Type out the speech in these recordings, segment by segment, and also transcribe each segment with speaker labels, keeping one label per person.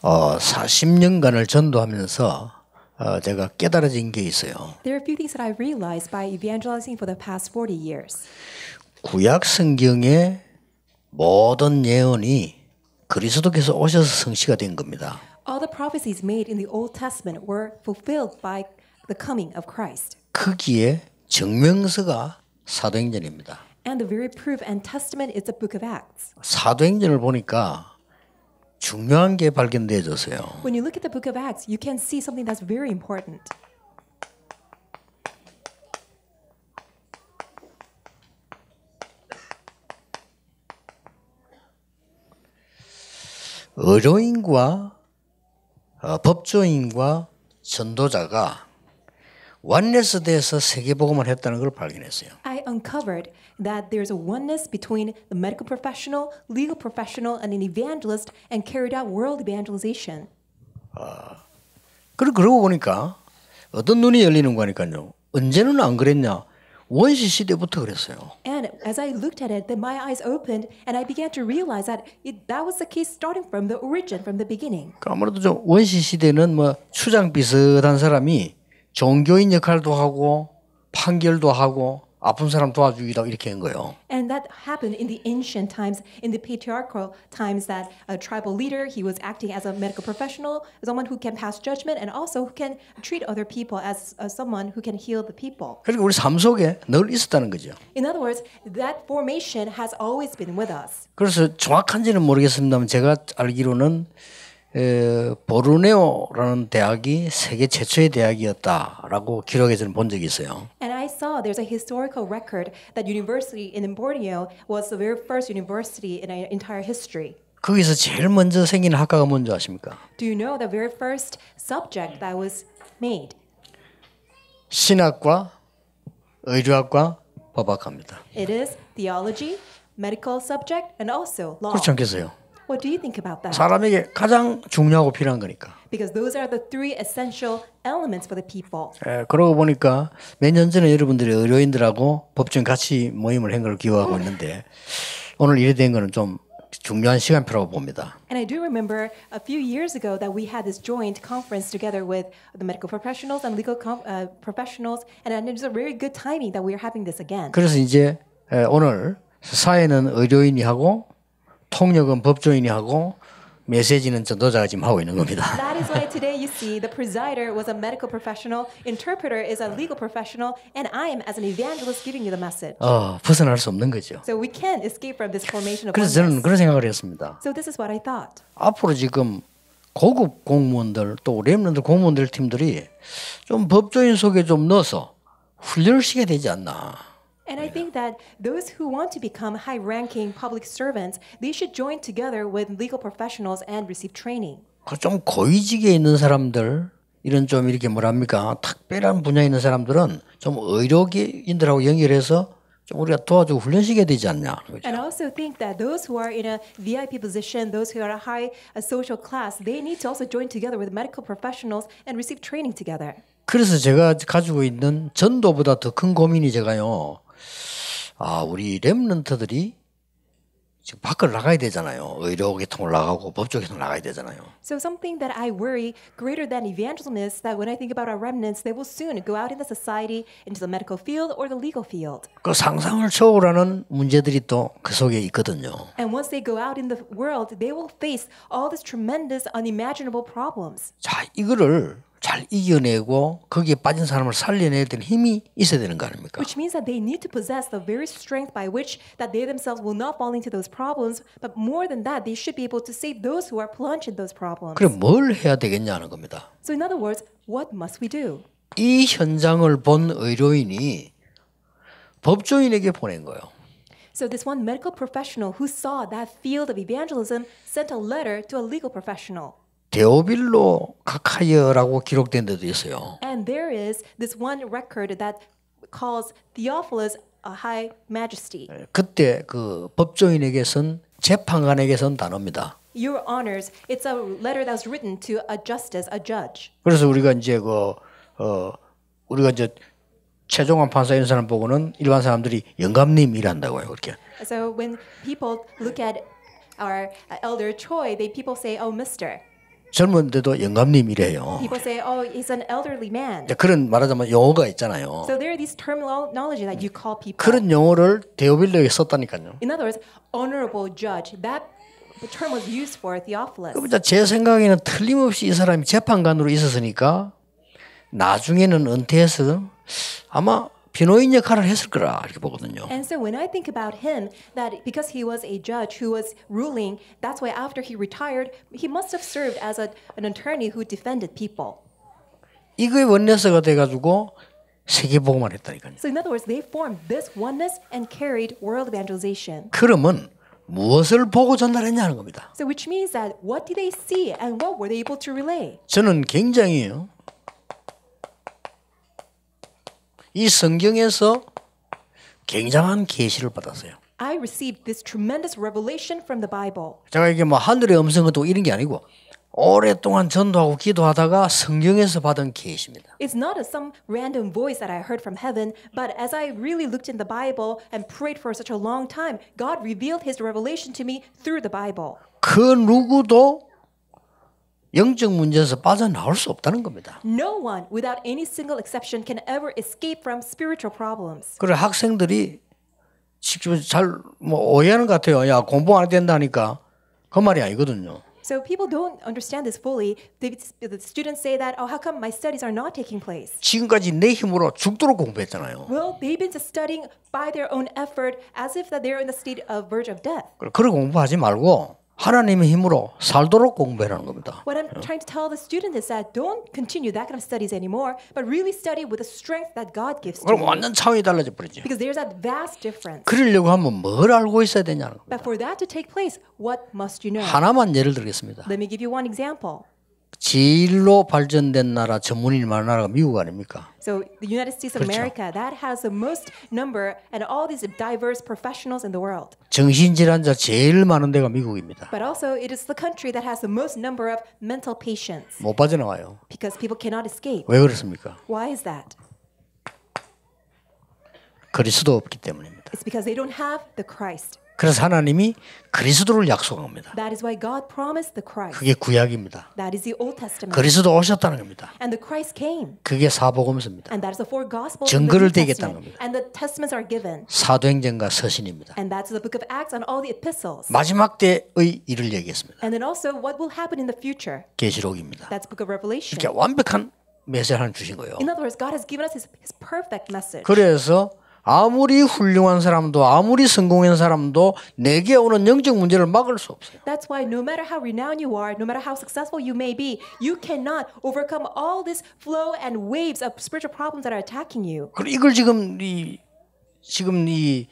Speaker 1: 40년간을 전도하면서 제가 깨달아진 게 있어요.
Speaker 2: There are a few things that I realized by evangelizing for the past 40 years.
Speaker 1: 구약 성경의 모든 예언이 그리스도께서 오셔서 성취가 된 겁니다.
Speaker 2: All the prophecies made in the Old Testament were fulfilled by the coming of Christ.
Speaker 1: 거기에 증명서가 사도행전입니다.
Speaker 2: And the very proof and testament is the book of Acts.
Speaker 1: 사도행전을 보니까 중요한 게 발견되어졌어요.
Speaker 2: When you look at the book of Acts, you can see something that's very important.
Speaker 1: 의료인과 법조인과 전도자가 원네스돼서 세계복음을 했다는 걸 발견했어요.
Speaker 2: I uncovered that there's a oneness between the medical professional, legal professional, and an evangelist and carried out world evangelization.
Speaker 1: 그러고 보니까 어떤 눈이 열리는 거니까요. 언제는 안 그랬냐? 원시 시대부터 그랬어요.
Speaker 2: And as I looked at it, then my eyes opened and I began to realize that that was the case starting from the origin, from the beginning.
Speaker 1: 아무래도 좀 원시 시대는 뭐 추장 비슷한 사람이 종교인 역할도 하고 판결도 하고 아픈 사람 도와주기도 이렇게 한 거예요.
Speaker 2: And that happened in the ancient times, in the patriarchal times, that a tribal leader, he was acting as a medical professional, someone who can pass judgment, and also who can treat other people as someone who can heal the people.
Speaker 1: 그러니까 우리 삶 속에 늘 있었다는 거죠.
Speaker 2: In other words, that formation has always been with us.
Speaker 1: 그래서 정확한지는 모르겠습니다만 제가 알기로는 보르네오라는 대학이 세계 최초의 대학이었다라고 기록해서는 본 적이 있어요.
Speaker 2: And I saw there's a historical record that university in Borneo was the very first university in our entire history.
Speaker 1: 거기서 제일 먼저 생긴 학과가 뭔지 아십니까?
Speaker 2: Do you know the very first subject that was made?
Speaker 1: 신학과, 의료학과, 법학과입니다.
Speaker 2: It is theology, medical subject, and also law.
Speaker 1: 그렇지 않겠어요?
Speaker 2: What do you think about that?
Speaker 1: 사람에게 가장 중요하고 필요한 거니까.
Speaker 2: Because those are the three essential elements for the people.
Speaker 1: 그러고 보니까 몇 년 전에 여러분들이 의료인들하고 법정 같이 모임을 한 걸 기억하고 있는데 오늘 이래 된 거는 좀 중요한 시간표라고 봅니다.
Speaker 2: And I do remember a few years ago that we had this joint conference together with the medical professionals and legal professionals, and it was a very good timing that we are having this again.
Speaker 1: 그래서 이제 오늘 사회는 의료인이 하고 통역은 법조인이 하고 메시지는 전도자가 지금 하고 있는 겁니다.
Speaker 2: That is why today you see the presider was a medical professional, interpreter is a legal professional, and I am as an evangelist giving you the message.
Speaker 1: 벗어날 수 없는 거죠.
Speaker 2: So we can't escape from this formation of
Speaker 1: 그래서 저는
Speaker 2: oneness.
Speaker 1: 그런 생각을 했습니다.
Speaker 2: So this is what I thought.
Speaker 1: 앞으로 지금 고급 공무원들 또 랩런들 공무원들 팀들이 좀 법조인 속에 좀 넣어서 훈련을 시켜야 되지 않나.
Speaker 2: And I think that those who want to become high-ranking public servants, they should join together with legal professionals and receive training.
Speaker 1: 좀 고위직에 있는 사람들 이런 좀 이렇게 뭐랍니까 특별한 분야에 있는 사람들은 좀 의료인들하고 연결해서 좀 우리가 도와주고 훈련시켜야 되지 않냐. 그렇죠?
Speaker 2: And I also think that those who are in a VIP position, those who are a high social class, they need to also join together with medical professionals and receive training together.
Speaker 1: 그래서 제가 가지고 있는 전도보다 더 큰 고민이 제가요. 우리 랩런트들이 지금 밖을 나가야 되잖아요. 의료계통을 나가고 법조계통을 나가야 되잖아요.
Speaker 2: So something that I worry greater than evangelism is that when I think about our remnants, they will soon go out in the society, into the medical field or the legal field.
Speaker 1: 그 상상을 초월하는 문제들이 또 그 속에 있거든요.
Speaker 2: And once they go out in the world, they will face all these tremendous, unimaginable problems.
Speaker 1: 자, 이거를 잘 이겨내고 거기에 빠진 사람을 살려내야 되는 힘이 있어야 되는 거 아닙니까?
Speaker 2: Which means that they need to possess the very strength by which that they themselves will not fall into those problems, but more than that, they should be able to save those who are plunged in those problems.
Speaker 1: 그럼 뭘 해야 되겠냐는 겁니다.
Speaker 2: So in other words, what must we do?
Speaker 1: 이 현장을 본 의료인이 법조인에게 보낸 거예요.
Speaker 2: So this one medical professional who saw that field of evangelism sent a letter to a legal professional.
Speaker 1: 데오빌로 카카이어라고 기록된 데도 있어요.
Speaker 2: And there is this one record that calls Theophilus a high majesty.
Speaker 1: 그때 그 법조인에게 쓴 재판관에게 쓴 단어입니다.
Speaker 2: Your honors, it's a letter that was written to a justice, a judge.
Speaker 1: 그래서 우리가 이제 우리가 이제 최종원 판사 이런 사람 보고는 일반 사람들이 영감님 이란다고요, 그렇게.
Speaker 2: So when people look at our elder Choi, people say, "Oh, Mister."
Speaker 1: 젊은데도 영감님이래요.
Speaker 2: People say, oh, he's an elderly man.
Speaker 1: 그런 말하자면 용어가 있잖아요.
Speaker 2: So there are these terminology that you call people.
Speaker 1: 그런 용어를 데오빌로에게 썼다니까요.
Speaker 2: In other words, honorable judge. That term was used for Theophilus.
Speaker 1: 그러니까 제 생각에는 틀림없이 이 사람이 재판관으로 있었으니까 나중에는 은퇴해서 아마 변호인 역할을 했을 거라 이렇게 보거든요.
Speaker 2: And so when I think about him, that because he was a judge who was ruling, that's why after he retired, he must have served as an attorney who defended people.
Speaker 1: 이거의 원내서가 돼가지고 세계복음을 했다니까요.
Speaker 2: So in other words, they formed this oneness and carried world evangelization.
Speaker 1: 그러면 무엇을 보고 전달했냐는 겁니다.
Speaker 2: So which means that what did they see and what were they able to relay?
Speaker 1: 저는 굉장히 이 성경에서 굉장한 계시를 받았어요.
Speaker 2: I received this tremendous revelation from the Bible.
Speaker 1: 제가 이게 뭐 하늘의 음성을 듣고 이런 게 아니고 오랫동안 전도하고 기도하다가 성경에서 받은 계시입니다.
Speaker 2: It's not some random voice that I heard from heaven, but as I really looked in the Bible and prayed for such a long time, God revealed His revelation to me through the Bible.
Speaker 1: 그 누구도 영적 문제에서 빠져나올 수 없다는 겁니다.
Speaker 2: No one, without any single exception, can ever escape from spiritual problems.
Speaker 1: 그래 학생들이 지금 잘 뭐 오해하는 것 같아요. 야 공부 안 해도 된다니까 그 말이 아니거든요.
Speaker 2: So people don't understand this fully. The students say that, oh, how come my studies are not taking place?
Speaker 1: 지금까지 내 힘으로 죽도록 공부했잖아요.
Speaker 2: Well, they've been studying by their own effort as if that they're in the state of verge of death.
Speaker 1: 그런 공부하지 말고 하나님의 힘으로 살도록 공부하라는 겁니다.
Speaker 2: What I'm trying to tell the student is that don't continue that kind of studies anymore, but really study with the strength that God gives to
Speaker 1: 그럼
Speaker 2: you.
Speaker 1: 완전 차원이 달라져 버리죠.
Speaker 2: Because there's that vast difference.
Speaker 1: 그러려고 하면 뭘 알고 있어야 되냐는 겁니다.
Speaker 2: But for that to take place, what must you know?
Speaker 1: 하나만 예를 들겠습니다.
Speaker 2: Let me give you one example.
Speaker 1: 제일로 발전된 나라 전문인이 많은 나라가 미국 아닙니까?
Speaker 2: So the United States of
Speaker 1: 그렇죠.
Speaker 2: America, that has the most number and all these diverse professionals in the world.
Speaker 1: 정신질환자 제일 많은 데가 미국입니다.
Speaker 2: But also it is the country that has the most number of mental patients
Speaker 1: 못 빠져나와요.
Speaker 2: because people cannot escape.
Speaker 1: 왜 그렇습니까?
Speaker 2: Why is that?
Speaker 1: 그리스도 없기 때문입니다.
Speaker 2: It's because they don't have the Christ.
Speaker 1: 그래서 하나님이 그리스도를 약속합니다.
Speaker 2: That is why God promised the Christ.
Speaker 1: 그게 구약입니다.
Speaker 2: That is the Old Testament.
Speaker 1: 그리스도 오셨다는 겁니다.
Speaker 2: And the Christ came.
Speaker 1: 그게 사복음서입니다.
Speaker 2: And that is the four Gospels
Speaker 1: 증거를
Speaker 2: and the New
Speaker 1: 대겠다는
Speaker 2: Testament.
Speaker 1: 겁니다.
Speaker 2: And the Testaments are given.
Speaker 1: 사도행전과 서신입니다.
Speaker 2: And that's the book of Acts and all the epistles.
Speaker 1: 마지막 때의 일을 얘기했습니다.
Speaker 2: And then also what will happen in the future.
Speaker 1: 계시록입니다.
Speaker 2: That's book of Revelation.
Speaker 1: 이렇게 완벽한 메시지를 하나 주신 거예요.
Speaker 2: In other words, God has given us His perfect message.
Speaker 1: 그래서 아무리 훌륭한 사람도 아무리 성공한 사람도 내게 오는 영적 문제를 막을 수 없어요.
Speaker 2: That's why no matter how renowned you are, no matter how successful you may be, you cannot overcome all this flow and waves of spiritual problems that are attacking you.
Speaker 1: 그리고 이걸 지금 이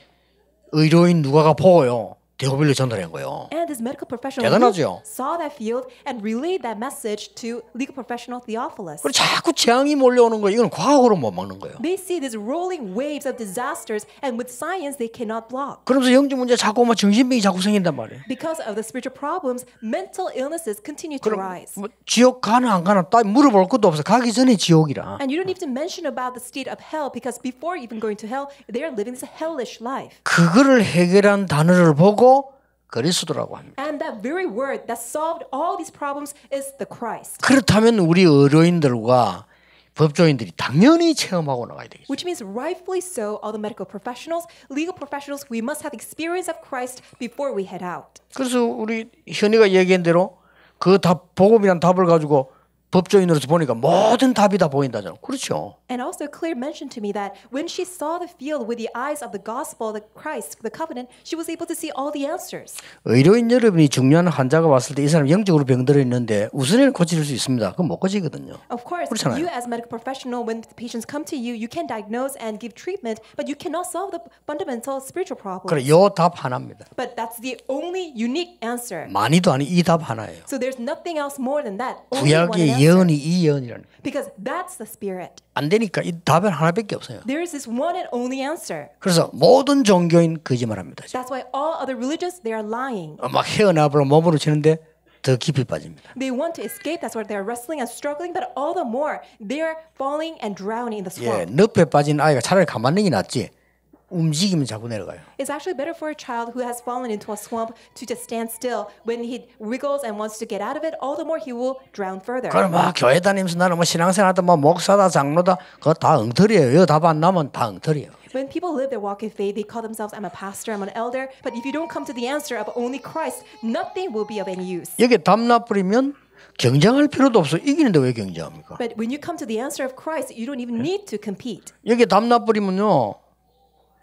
Speaker 1: 의료인 누가가 보고요. 데오빌로 전달한 거예요.
Speaker 2: And this medical professional
Speaker 1: 대단하죠?
Speaker 2: saw that field and relayed that message to legal professional Theophilus.
Speaker 1: 그리고 자꾸 재앙이 몰려오는 거예요. 이건 과학으로 못 막는 거예요.
Speaker 2: They see these rolling waves of disasters, and with science they cannot block.
Speaker 1: 그러면서 영적 문제 자꾸 막 정신병이 자꾸 생긴단 말이에요.
Speaker 2: Because of the spiritual problems, mental illnesses continue to
Speaker 1: 그럼
Speaker 2: rise.
Speaker 1: 뭐 지옥 가나 안 가나 딱 물어볼 것도 없어. 가기 전에 지옥이라.
Speaker 2: And you don't even mention about the state of hell because before even going to hell, they are living this hellish life.
Speaker 1: 그거를 해결한 단어를 보고 그리스도라고 합니다.
Speaker 2: And that very word that solved all these problems is the Christ.
Speaker 1: 그렇다면 우리 의료인들과 법조인들이 당연히 체험하고 나가야 되겠죠.
Speaker 2: Which means rightfully so, all the medical professionals, legal professionals, we must have experience of Christ before we head out.
Speaker 1: 그래서 우리 현이가 얘기한 대로 그 답 복음이란 답을 가지고 법조인으로서 보니까 모든 답이 다 보인다잖아요. 그렇죠.
Speaker 2: And also Claire mentioned to me that when she saw the field with the eyes of the gospel, the Christ, the covenant, she was able to see all the answers.
Speaker 1: 의료인 여러분이 중요한 환자가 왔을 때 이 사람 영적으로 병들어 있는데 우선에는 고칠 수 있습니다. 그건 못 고치거든요.
Speaker 2: Of course,
Speaker 1: 그렇잖아요.
Speaker 2: you as a medical professional, when the patients come to you, you can diagnose and give treatment, but you cannot solve the fundamental spiritual problems.
Speaker 1: 그래, 요 답 하나입니다.
Speaker 2: But that's the only unique answer.
Speaker 1: 많이도 아니 이 답 하나예요.
Speaker 2: So there's nothing else more than that. Only one
Speaker 1: 구약의
Speaker 2: answer.
Speaker 1: 예언이 이 예언이라는 거예요.
Speaker 2: Because that's the spirit.
Speaker 1: 안 되니까 이 답은 하나밖에 없어요.
Speaker 2: There is this one and only answer.
Speaker 1: 그래서 모든 종교인 거짓말합니다.
Speaker 2: That's why all other religions, they are lying.
Speaker 1: 막 헤어나보려 몸으로 치는데 더 깊이 빠집니다.
Speaker 2: They want to escape. That's why they're wrestling and struggling. But all the more, they're falling and drowning in the
Speaker 1: 예,
Speaker 2: swamp.
Speaker 1: 늪에 빠진 아이가 차라리 가만히 있는 게 낫지. 움직이면 자꾸 내려가요.
Speaker 2: It's actually better for a child who has fallen into a swamp to just stand still. When he wriggles and wants to get out of it, all the more he will drown further.
Speaker 1: 그럼 막 교회 다니면서 나는 뭐 신앙생활하다 뭐 목사다 장로다 그거 다 엉터리예요. 이거 답 안 나면 다 엉터리예요.
Speaker 2: When people live their walk of faith, they call themselves, I'm a pastor, I'm an elder. But if you don't come to the answer of only Christ, nothing will be of any use.
Speaker 1: 여기에 답 나버리면 경쟁할 필요도 없어. 이기는데 왜 경쟁합니까?
Speaker 2: But when you come to the answer of Christ, you don't even need to compete.
Speaker 1: 여기에 답 나버리면요.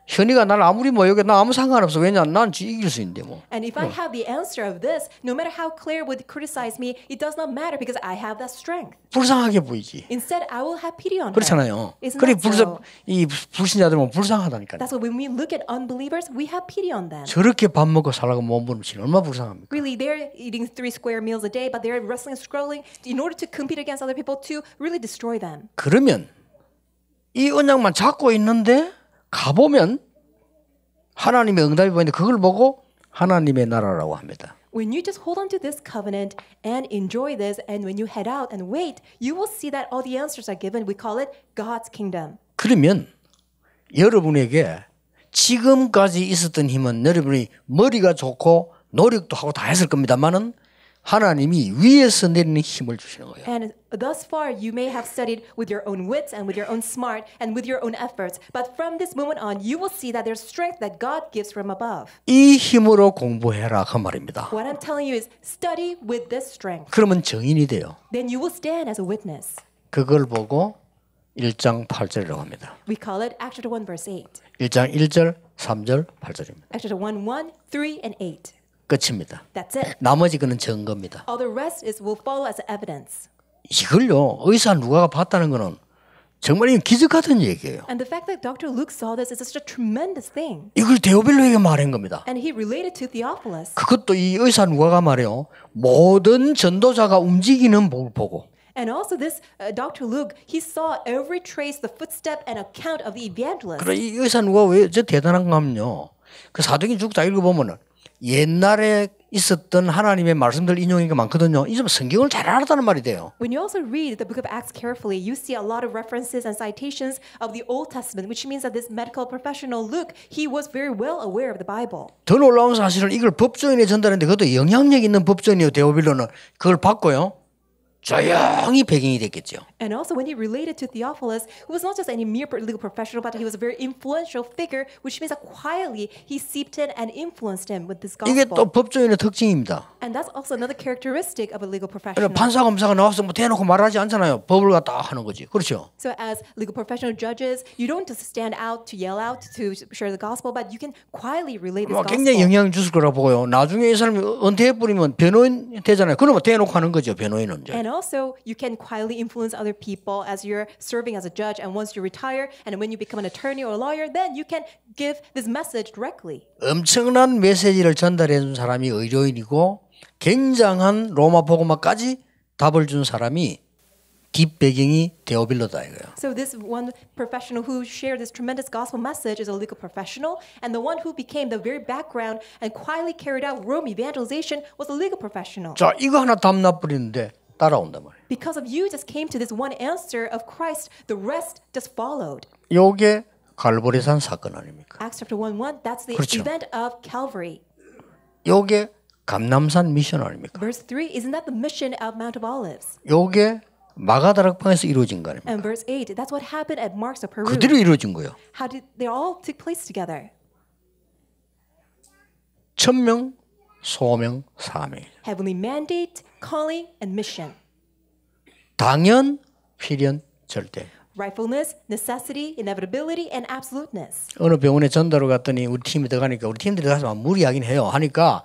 Speaker 1: 현이가 날 아무리 뭐 여기 나 아무 상관없어. 왜냐? 난 이길 수 있는데 뭐.
Speaker 2: And if I have the answer of this, no matter how Claire would criticize me, it does not matter because I have that strength.
Speaker 1: 불쌍하게 보이지.
Speaker 2: Instead, I will have pity on her.
Speaker 1: 그렇잖아요.
Speaker 2: Isn't
Speaker 1: 그래
Speaker 2: that so?
Speaker 1: 이 불신자들은 불쌍하다니까요.
Speaker 2: That's why when we look at unbelievers, we have pity on them.
Speaker 1: 저렇게 밥 먹고 살라고 몸부림치는 얼마나 불쌍합니까?
Speaker 2: Really, they're eating 3 square meals a day, but they're wrestling and struggling in order to compete against other people to really destroy them.
Speaker 1: 그러면 이 언약만 잡고 있는데 가보면 하나님의 응답이 보이는데 그걸 보고 하나님의 나라라고 합니다.
Speaker 2: When you just hold on to this covenant and enjoy this, and when you head out and wait, you will see that all the answers are given. We call it God's kingdom.
Speaker 1: 그러면 여러분에게 지금까지 있었던 힘은 여러분이 머리가 좋고 노력도 하고 다 했을 겁니다만은 하나님이 위에서 내리는 힘을 주시는 거예요.
Speaker 2: And thus far, you may have studied with your own wits and with your own smart and with your own efforts. But from this moment on, you will see that there's strength that God gives from above.
Speaker 1: 이 힘으로 공부해라 그 말입니다.
Speaker 2: What I'm telling you is study with this strength.
Speaker 1: 그러면 증인이 돼요.
Speaker 2: Then you will stand as a witness.
Speaker 1: 그걸 보고 1장 8절이라고 합니다.
Speaker 2: We call it Acts chapter 1, verse 8.
Speaker 1: 1장 1절, 3절, 8절입니다.
Speaker 2: Acts chapter 1, 1, 3, and 8.
Speaker 1: 끝입니다.
Speaker 2: That's it.
Speaker 1: 나머지 거는 증거입니다.
Speaker 2: All the rest will follow as evidence.
Speaker 1: 이걸요 의사 누가가 봤다는 거는 정말 기적 같은 얘기예요.
Speaker 2: And the fact that Dr. Luke saw this is such a tremendous thing.
Speaker 1: 이걸 데오빌로에게 말한 겁니다.
Speaker 2: And he related to Theophilus.
Speaker 1: 그것도 이 의사 누가가 말해요. 모든 전도자가 움직이는 법을 보고
Speaker 2: And also this Dr. Luke, he saw every trace, the footstep and account of the evangelist.
Speaker 1: 그래 이 의사 누가 왜 저 대단한가 하면요. 그 사도행전 쭉 다 읽어보면은 옛날에 있었던 하나님의 말씀들 인용인 게 많거든요. 이 좀 성경을 잘 알았다는 말이 돼요.
Speaker 2: When you also read the book of Acts carefully, you see a lot of references and citations of the Old Testament, which means that this medical professional Luke, he was very well aware of the Bible.
Speaker 1: 더 놀라운 사실은 이걸 법조인에 전달했는데 그것도 영향력 있는 법조인이요. 데오빌로는 그걸 받고요. 조용히 배경이 됐겠죠.
Speaker 2: And also when he related to Theophilus, who was not just any mere legal professional, but he was a very influential figure, which means that quietly he seeped in and influenced him with this
Speaker 1: 이게 또
Speaker 2: gospel.
Speaker 1: 법조인의 특징입니다.
Speaker 2: And that's also another characteristic of a legal professional.
Speaker 1: 판사 검사가 나와서 뭐 대놓고 말하지 않잖아요. 법을 갖다 하는 거지. 그렇죠?
Speaker 2: So as legal professional judges, you don't just stand out to yell out to share the gospel, but you can quietly relay this
Speaker 1: 굉장히
Speaker 2: gospel.
Speaker 1: 영향을 줄 거라고 보고요. 나중에 이 사람이 은퇴해버리면 변호인 되잖아요. 그러면 대놓고 하는 거죠. 변호인은. 이제.
Speaker 2: And also, you can quietly influence other people as you're serving as a judge. And once you retire, and when you become an attorney or a lawyer, then you can give this message directly.
Speaker 1: 엄청난 메시지를 전달해 준 사람이 의료인이고 굉장한 로마 복음화까지 답을 준 사람이 뒷배경이 데오빌로다 이거예요.
Speaker 2: So this one professional who shared this tremendous gospel message is a legal professional, and the one who became the very background and quietly carried out Rome evangelization was a legal professional.
Speaker 1: 자, 이거 하나 답나 버리는데 따라온단 말이에요.
Speaker 2: Because of you just came to this one answer of Christ, the rest just followed.
Speaker 1: 요게 갈보리산 사건 아닙니까?
Speaker 2: Acts chapter 1:1, that's the
Speaker 1: 그렇죠.
Speaker 2: event of Calvary.
Speaker 1: 요게 감남산 미션 아닙니까?
Speaker 2: Verse 3, isn't that the mission of Mount of Olives?
Speaker 1: 요게 마가다락방에서 이루어진 거 아닙니까?
Speaker 2: And verse 8, that's what happened at Marks of Peru.
Speaker 1: 그대로 이루어진 거예요.
Speaker 2: How did they all took place together?
Speaker 1: 천명, 소명, 사명.
Speaker 2: Heavenly mandate, calling, and mission.
Speaker 1: 당연, 필연, 절대.
Speaker 2: Rightfulness, necessity, inevitability, and absoluteness.
Speaker 1: 어느 병원에 전도로 갔더니 우리 팀이 들어가니까 우리 팀들이 가서 무리하긴 해요. 하니까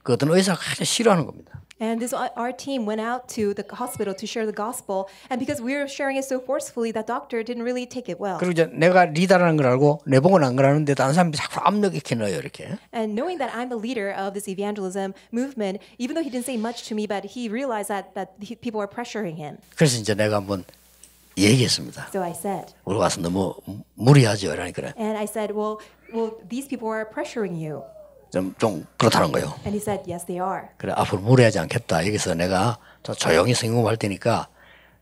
Speaker 1: 그 어떤 의사가 아주 싫어하는 겁니다.
Speaker 2: And this our team went out to the hospital to share the gospel, and because we were sharing it so forcefully, that doctor didn't really take it well.
Speaker 1: 그리고 이제 내가 리더라는 걸 알고 내 복은 안 그러는데 다른 사람이 자꾸 압력 이렇게 넣어요 이렇게.
Speaker 2: And knowing that I'm the leader of this evangelism movement, even though he didn't say much to me, but he realized that people were pressuring him.
Speaker 1: 그래서 이제 내가 한번 얘기했습니다.
Speaker 2: So I said,
Speaker 1: 우리 와서 너무 무리하죠, 그러니까
Speaker 2: and I said, well, these people are pressuring you.
Speaker 1: 좀 그렇다는 거예요.
Speaker 2: And he said, yes, they are.
Speaker 1: 그래 앞으로 무리하지 않겠다. 여기서 내가 조용히 성공할 테니까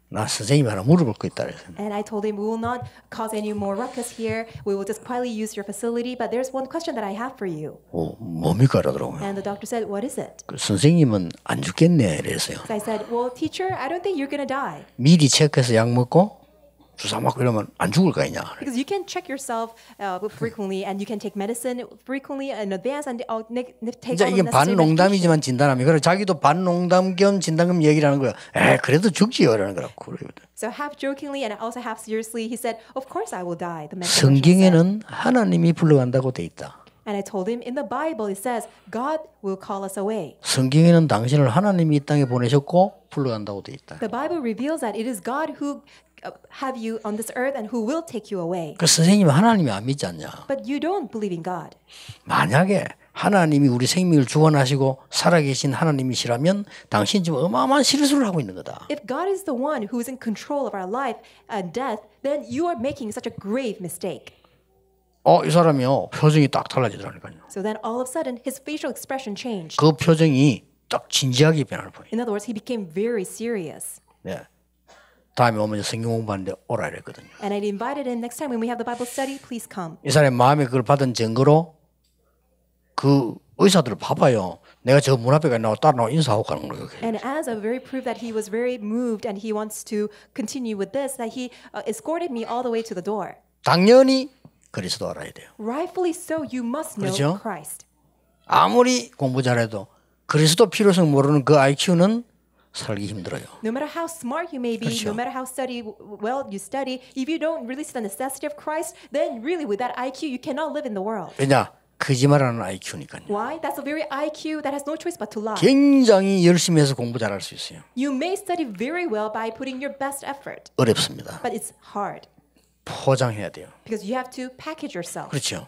Speaker 1: 나 선생님이 하나 물어볼 거 있다 그래서.
Speaker 2: And I told him, we will not cause any more ruckus here. We will just quietly use your facility. But there's one question that I have for you.
Speaker 1: 뭡니까 그러더라고요.
Speaker 2: And the doctor said, what is it?
Speaker 1: 그 선생님은 안 죽겠네 이래서요.
Speaker 2: So I said, well, teacher, I don't think you're going to die.
Speaker 1: 미리 체크해서 약 먹고 주사 맞고 이러면 안 죽을 거 아니냐.
Speaker 2: Because you can check yourself frequently and you can take medicine frequently in advance and take
Speaker 1: 이제
Speaker 2: all the
Speaker 1: 이게
Speaker 2: necessary medication.
Speaker 1: 반농담이지만 진단하면 그래 자기도 반농담 겸 진담 겸 얘기를 하는 거야. 그래도 죽지요 이러는 거라고.
Speaker 2: So half jokingly and also half seriously, he said, "Of course I will die." The medical professional said.
Speaker 1: 성경에는 하나님이 불러간다고 돼 있다.
Speaker 2: And I told him in the Bible it says God will call us away.
Speaker 1: 성경에는 당신을 하나님이 이 땅에 보내셨고 불러간다고 돼 있다.
Speaker 2: The Bible reveals that it is God who have you on this earth and who will take you away.
Speaker 1: 그 선생님은 하나님이 안 믿지 않냐?
Speaker 2: But you don't believe in God.
Speaker 1: 만약에 하나님이 우리 생명을 주관하시고 살아계신 하나님이시라면 당신 지금 어마어마한 실수를 하고 있는 거다.
Speaker 2: If God is the one who is in control of our life and death, then you are making such a grave mistake.
Speaker 1: 이 사람이요 표정이 딱 달라지더라니까요.
Speaker 2: So then all of a sudden his facial expression changed.
Speaker 1: 그 표정이 딱 진지하게 변할 뿐이에요.
Speaker 2: In other words, he became very serious.
Speaker 1: 네. 다음에 오면 성경 공부하는데 오라 이랬거든요.
Speaker 2: And I invited him next time when we have the Bible study, please come.
Speaker 1: 이 사람의 마음에 그걸 받은 증거로 그 의사들을 봐봐요. 내가 저 문 앞에 나와 따라 나와 인사하고 가는 거예요.
Speaker 2: And as a very proof that he was very moved and he wants to continue with this, that he escorted me all the way to the door.
Speaker 1: 당연히 그리스도 알아야 돼요.
Speaker 2: Rightfully so, you must know
Speaker 1: 그렇죠?
Speaker 2: Christ.
Speaker 1: 아무리 공부 잘해도 그리스도 필요성 모르는 그 IQ는 살기 힘들어요.
Speaker 2: No matter how smart you may be,
Speaker 1: 그렇죠.
Speaker 2: no matter how well you study, if you don't really see the necessity of Christ, then really with that IQ, you cannot live in the world.
Speaker 1: 왜냐? 거짓말하는 IQ니까요.
Speaker 2: Why? That's a very IQ that has no choice but to lie.
Speaker 1: 굉장히 열심히 해서 공부 잘할 수 있어요.
Speaker 2: You may study very well by putting your best effort,
Speaker 1: 어렵습니다.
Speaker 2: but it's hard
Speaker 1: 포장해야 돼요.
Speaker 2: because you have to package yourself.
Speaker 1: 그렇죠.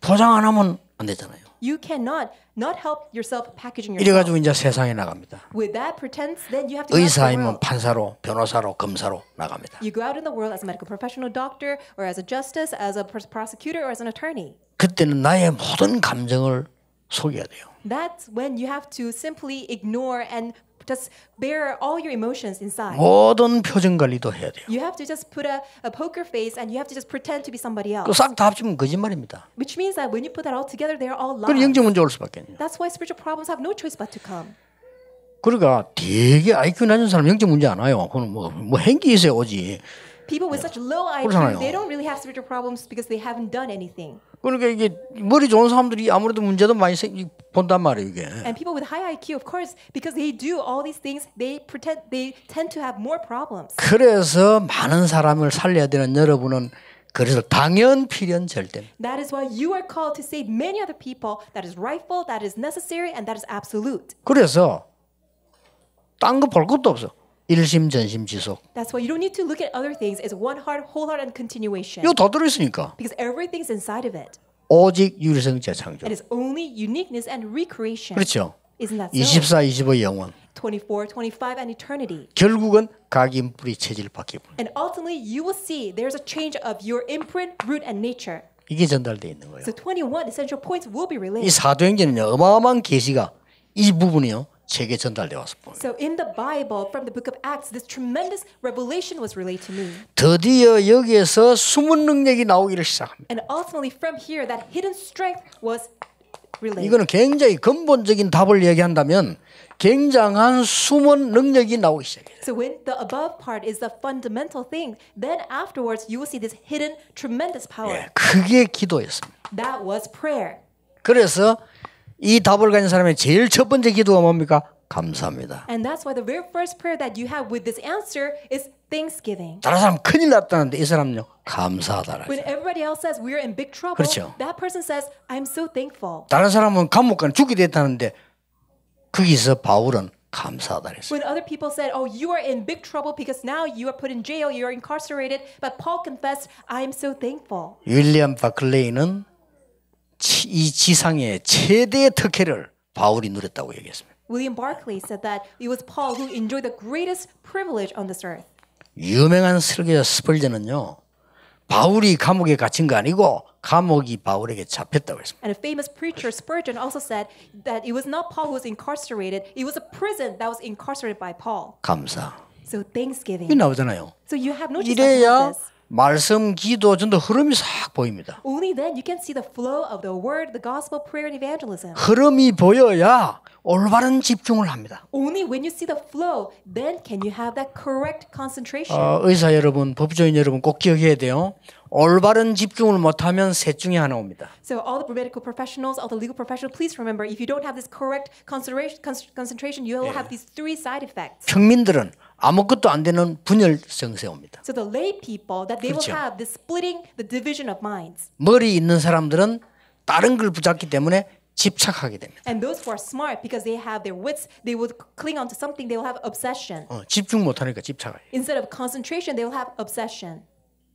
Speaker 1: 포장 안 하면 안 되잖아요.
Speaker 2: You cannot not help yourself packaging yourself.
Speaker 1: 이래가지고 이제 세상에 나갑니다.
Speaker 2: With that pretense, then you have to go out in the
Speaker 1: 의사이면
Speaker 2: world.
Speaker 1: 판사로, 변호사로, 검사로 나갑니다.
Speaker 2: You go out in the world as a medical professional doctor, or as a justice, as a prosecutor, or as an attorney.
Speaker 1: 그때는 나의 모든 감정을 속여야 돼요.
Speaker 2: That's when you have to simply ignore and just bear all your emotions inside.
Speaker 1: 모든 표정 관리도 해야 돼요.
Speaker 2: You have to just put a poker face and you have to just pretend to be somebody else.
Speaker 1: 또 싹 다 합치면 거짓말입니다.
Speaker 2: Which means that when you put that all together, they're all
Speaker 1: 그럼
Speaker 2: lies.
Speaker 1: 영적 문제 올 수밖에 없네요.
Speaker 2: That's why spiritual problems have no choice but to come.
Speaker 1: 그러니까 되게 IQ 낮은 사람 영적 문제 안 와요. 그건 뭐 행기 있어야 오지.
Speaker 2: People with such low
Speaker 1: 그렇잖아요.
Speaker 2: IQ, they don't really have spiritual problems because they haven't done anything.
Speaker 1: 그러니까 이게 머리 좋은 사람들이 아무래도 문제도 많이 본단 말이에요, 이게.
Speaker 2: And people with high IQ, of course, because they do all these things, they tend to have more problems.
Speaker 1: 그래서 많은 사람을 살려야 되는 여러분은 그래서 당연 필연 절대.
Speaker 2: That is why you are called to save many other people. That is rightful, that is necessary, and that is absolute.
Speaker 1: 그래서 딴 거 볼 것도 없어. 일심 전심 지속.
Speaker 2: That's why you don't need to look at other things. It's one heart, whole heart, and continuation.
Speaker 1: 이거 다 들어있으니까.
Speaker 2: Because everything's inside of it.
Speaker 1: 오직 유리성 재창조.
Speaker 2: It is only uniqueness and recreation.
Speaker 1: 그렇죠.
Speaker 2: Isn't that so?
Speaker 1: 24, 25 영원.
Speaker 2: 24, 25, and eternity.
Speaker 1: 결국은 각인 뿌리 체질 바뀌고.
Speaker 2: And ultimately, you will see there's a change of your imprint, root, and nature.
Speaker 1: 이게 전달되어 있는 거예요.
Speaker 2: So 21 essential points will be
Speaker 1: 이
Speaker 2: related.
Speaker 1: 사도행전은요 어마어마한 계시가 이 부분이요 책에 전달되어 왔습니다.
Speaker 2: So in the Bible, from the book of Acts, this tremendous revelation was relayed to me.
Speaker 1: 드디어 여기에서 숨은 능력이 나오기를 시작합니다.
Speaker 2: And ultimately, from here, that hidden strength was relayed.
Speaker 1: 이거는 굉장히 근본적인 답을 얘기한다면 굉장한 숨은 능력이 나오기 시작해요.
Speaker 2: So when the above part is the fundamental thing, then afterwards you will see this hidden tremendous power.
Speaker 1: 예, 그게 기도였습니다.
Speaker 2: That was prayer.
Speaker 1: 그래서 이 답을 가진 사람의 제일 첫 번째 기도가 뭡니까? 감사합니다.
Speaker 2: And that's why the very first prayer that you have with this answer is thanksgiving.
Speaker 1: 다른 사람 큰일 났다는데 이 사람은요 감사하다라.
Speaker 2: When everybody else says we're in big trouble,
Speaker 1: 그렇죠.
Speaker 2: that person says, I'm so thankful.
Speaker 1: 다른 사람은 감옥 가 죽게 됐다는데 거기서 바울은 감사하다 그랬어요.
Speaker 2: When other people said, oh, you are in big trouble because now you are put in jail, you are incarcerated, but Paul confessed, I am so thankful.
Speaker 1: 윌리엄 바클레이는 이 지상의 최대 특혜를 바울이 누렸다고 얘기했습니다.
Speaker 2: William Barclay said that it was Paul who enjoyed the greatest privilege on this earth.
Speaker 1: 유명한 설교자 스펄전은요. 바울이 감옥에 갇힌 거 아니고 감옥이 바울에게 잡혔다고 했습니다.
Speaker 2: And a famous preacher, Spurgeon, also said that it was not Paul who was incarcerated, it was a prison that was incarcerated by Paul.
Speaker 1: 감사.
Speaker 2: So
Speaker 1: 이
Speaker 2: Thanksgiving.
Speaker 1: 나오잖아요.
Speaker 2: So you have no choice but to
Speaker 1: 이래야
Speaker 2: have this.
Speaker 1: 말씀, 기도, 전도 흐름이 싹 보입니다.
Speaker 2: Only then you can see the flow of the word, the gospel, prayer, and evangelism.
Speaker 1: 흐름이 보여야 올바른 집중을 합니다.
Speaker 2: Only when you see the flow, then can you have that correct concentration.
Speaker 1: 의사 여러분, 법조인 여러분 꼭 기억해야 돼요. 올바른 집중을 못하면 셋 중에 하나 옵니다.
Speaker 2: So all the medical professionals, all the legal professionals, please remember, if you don't have this correct concentration, you will have these three side effects.
Speaker 1: 평민들은 아무것도 안 되는 분열성세 옵니다.
Speaker 2: So the lay people, that they will
Speaker 1: 그렇죠.
Speaker 2: have this splitting, the division of minds.
Speaker 1: 머리 있는 사람들은 다른 걸 붙잡기 때문에 집착하게 됩니다.
Speaker 2: And those who are smart, because they have their wits, they will cling on to something, they will have obsession.
Speaker 1: 집중 못하니까 집착해요.
Speaker 2: Instead of concentration, they will have obsession.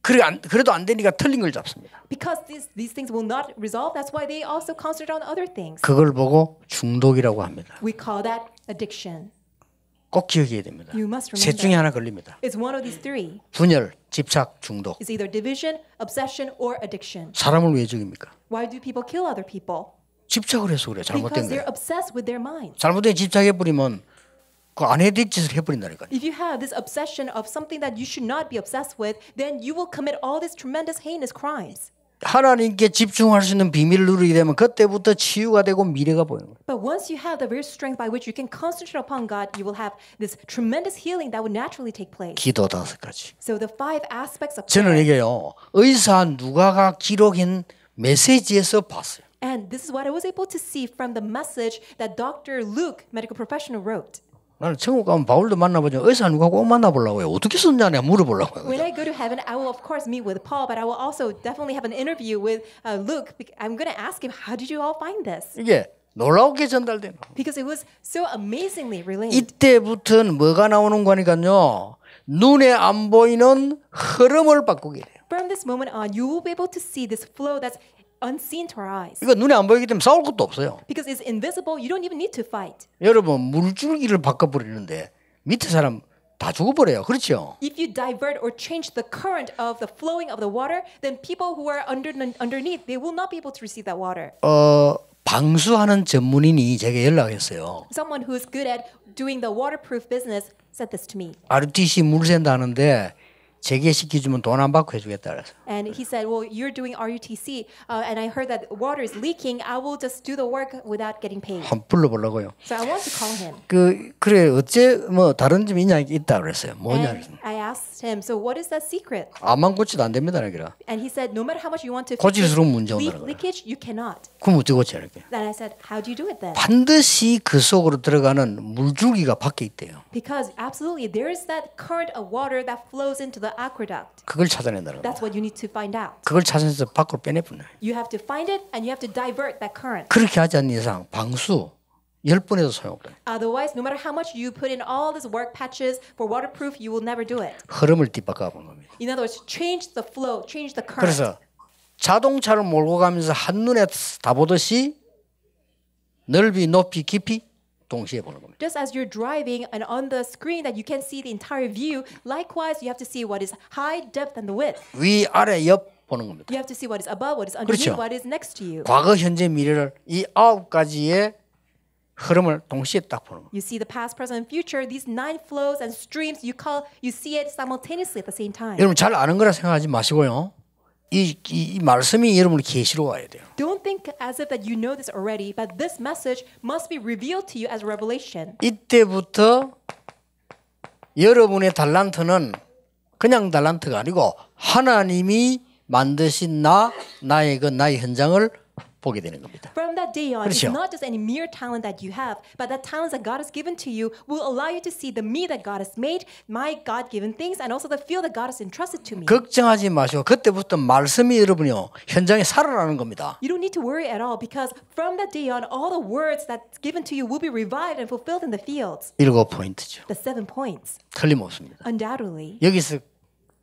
Speaker 1: 그래도 안 되니까 틀린 걸 잡습니다.
Speaker 2: Because these things will not resolve, that's why they also concentrate on other things.
Speaker 1: 그걸 보고 중독이라고 합니다.
Speaker 2: We call that addiction.
Speaker 1: 꼭 기억해야 됩니다.
Speaker 2: You must
Speaker 1: 셋
Speaker 2: remember.
Speaker 1: 중에 하나 걸립니다.
Speaker 2: It's one of these three.
Speaker 1: 분열, 집착, 중독.
Speaker 2: It's either division, obsession, or addiction.
Speaker 1: 사람을 왜 죽입니까?
Speaker 2: Why do people kill other people?
Speaker 1: 집착을 해서 그래요. 잘못된
Speaker 2: Because
Speaker 1: 거예요.
Speaker 2: they're obsessed with their minds.
Speaker 1: 잘못된 집착해버리면 그 안 해야 될 짓을 해버린다니까요.
Speaker 2: If you have this obsession of something that you should not be obsessed with, then you will commit all these tremendous heinous crimes.
Speaker 1: 하나님께 집중할 수 있는 비밀을 누리게 되면 그때부터 치유가 되고 미래가 보이는 거예요.
Speaker 2: But once you have the very strength by which you can concentrate upon God, you will have this tremendous healing that would naturally take place.
Speaker 1: 기도 5가지.
Speaker 2: So the 5 aspects of
Speaker 1: 저는
Speaker 2: prayer.
Speaker 1: 이게요. 의사 누가가 기록한 메시지에서 봤어요.
Speaker 2: And this is what I was able to see from the message that Dr. Luke, medical professional, wrote.
Speaker 1: 나는 천국 가면 바울도 만나보죠. 의사 누가 꼭 만나보려고요. 어떻게 썼냐 내가 물어보려고요.
Speaker 2: When I go to heaven, I will of course meet with Paul, but I will also definitely have an interview with Luke. I'm going to ask him, how did you all find this?
Speaker 1: 이게 놀라우게 전달되는 거예요.
Speaker 2: Because it was so amazingly relayed.
Speaker 1: 이때부터는 뭐가 나오는 거니까요. 눈에 안 보이는 흐름을 바꾸게 돼요.
Speaker 2: From this moment on, you will be able to see this flow that's unseen to our eyes.
Speaker 1: 이거 눈에 안 보이기 때문에 싸울 것도 없어요.
Speaker 2: Because it's invisible, you don't even need to fight.
Speaker 1: 여러분 물줄기를 바꿔버리는데 밑에 사람 다 죽어버려요. 그렇죠?
Speaker 2: If you divert or change the current of the flowing of the water, then people who are underneath, they will not be able to receive that water.
Speaker 1: 방수하는 전문인이 제게 연락했어요.
Speaker 2: Someone who is good at doing the waterproof business said this to me.
Speaker 1: RTC 물 샌다 하는데 재개시켜주면 돈 안 받고 해주겠다 그래서.
Speaker 2: And he said, well, you're doing RUTC, and I heard that water is leaking. I will just do the work without getting paid.
Speaker 1: 한번 불러보려고요.
Speaker 2: So I want to call him.
Speaker 1: 그래 어째 뭐 다른 점이 있다 그랬어요. 뭐냐 그래서.
Speaker 2: And I asked him, so what is that secret?
Speaker 1: 암만 고치도 안 됩니다 그래라.
Speaker 2: And he said, no matter how much you want to
Speaker 1: 고칠수록 문제 온다는 거예요.
Speaker 2: leakage, you cannot.
Speaker 1: 그럼 어떻게 고쳐야 할게?
Speaker 2: Then I said, how do you do it then?
Speaker 1: 반드시 그 속으로 들어가는 물줄기가 밖에 있대요.
Speaker 2: Because absolutely, there is that current of water that flows into the aqueduct.
Speaker 1: 그걸 찾아낸다는
Speaker 2: That's
Speaker 1: 거예요.
Speaker 2: what you need to find out.
Speaker 1: 그걸 찾아내서 밖으로 빼내버려요.
Speaker 2: You have to find it and you have to divert that current.
Speaker 1: 그렇게 하지 않는 이상 방수 10번에도 소용없어요.
Speaker 2: Otherwise, no matter how much you put in all these work patches for waterproof, you will never do it.
Speaker 1: 흐름을 뒷바꿔보는 겁니다.
Speaker 2: In other words, change the flow, change the current.
Speaker 1: 그래서 자동차를 몰고 가면서 한눈에 다 보듯이 넓이, 높이, 깊이 동시에 보는 겁니다.
Speaker 2: Just as you're driving and on the screen that you can see the entire view, likewise, you have to see what is high, depth, and the width.
Speaker 1: 위, 아래, 옆 보는 겁니다.
Speaker 2: You have to see what is above, what is underneath,
Speaker 1: 그렇죠.
Speaker 2: what is next to you.
Speaker 1: 과거, 현재, 미래를 이 9가지의 흐름을 동시에 딱 보는 겁니다.
Speaker 2: You see the past, present, and future. These 9 flows and streams, you see it simultaneously at the same time.
Speaker 1: 여러분 잘 아는 거라 생각하지 마시고요. 이 말씀이 여러분의 계시로 와야 돼요.
Speaker 2: Don't think as if that you know this already, but this message must be revealed to you as a revelation.
Speaker 1: 이때부터 여러분의 달란트는 그냥 달란트가 아니고 하나님이 만드신 나의 현장을 보게 되는 겁니다.
Speaker 2: From that day on,
Speaker 1: 그렇죠.
Speaker 2: it's not just any mere talent that you have, but the talents that God has given to you will allow you to see the me that God has made, my God-given things, and also the field that God has entrusted to me.
Speaker 1: 걱정하지 마시고 그때부터 말씀이 여러분이요 현장에 살아나는 겁니다.
Speaker 2: You don't need to worry at all because from that day on, all the words that's given to you will be revived and fulfilled in the fields.
Speaker 1: 7포인트죠.
Speaker 2: The 7 points,
Speaker 1: 틀림없습니다.
Speaker 2: undoubtedly.
Speaker 1: 여기서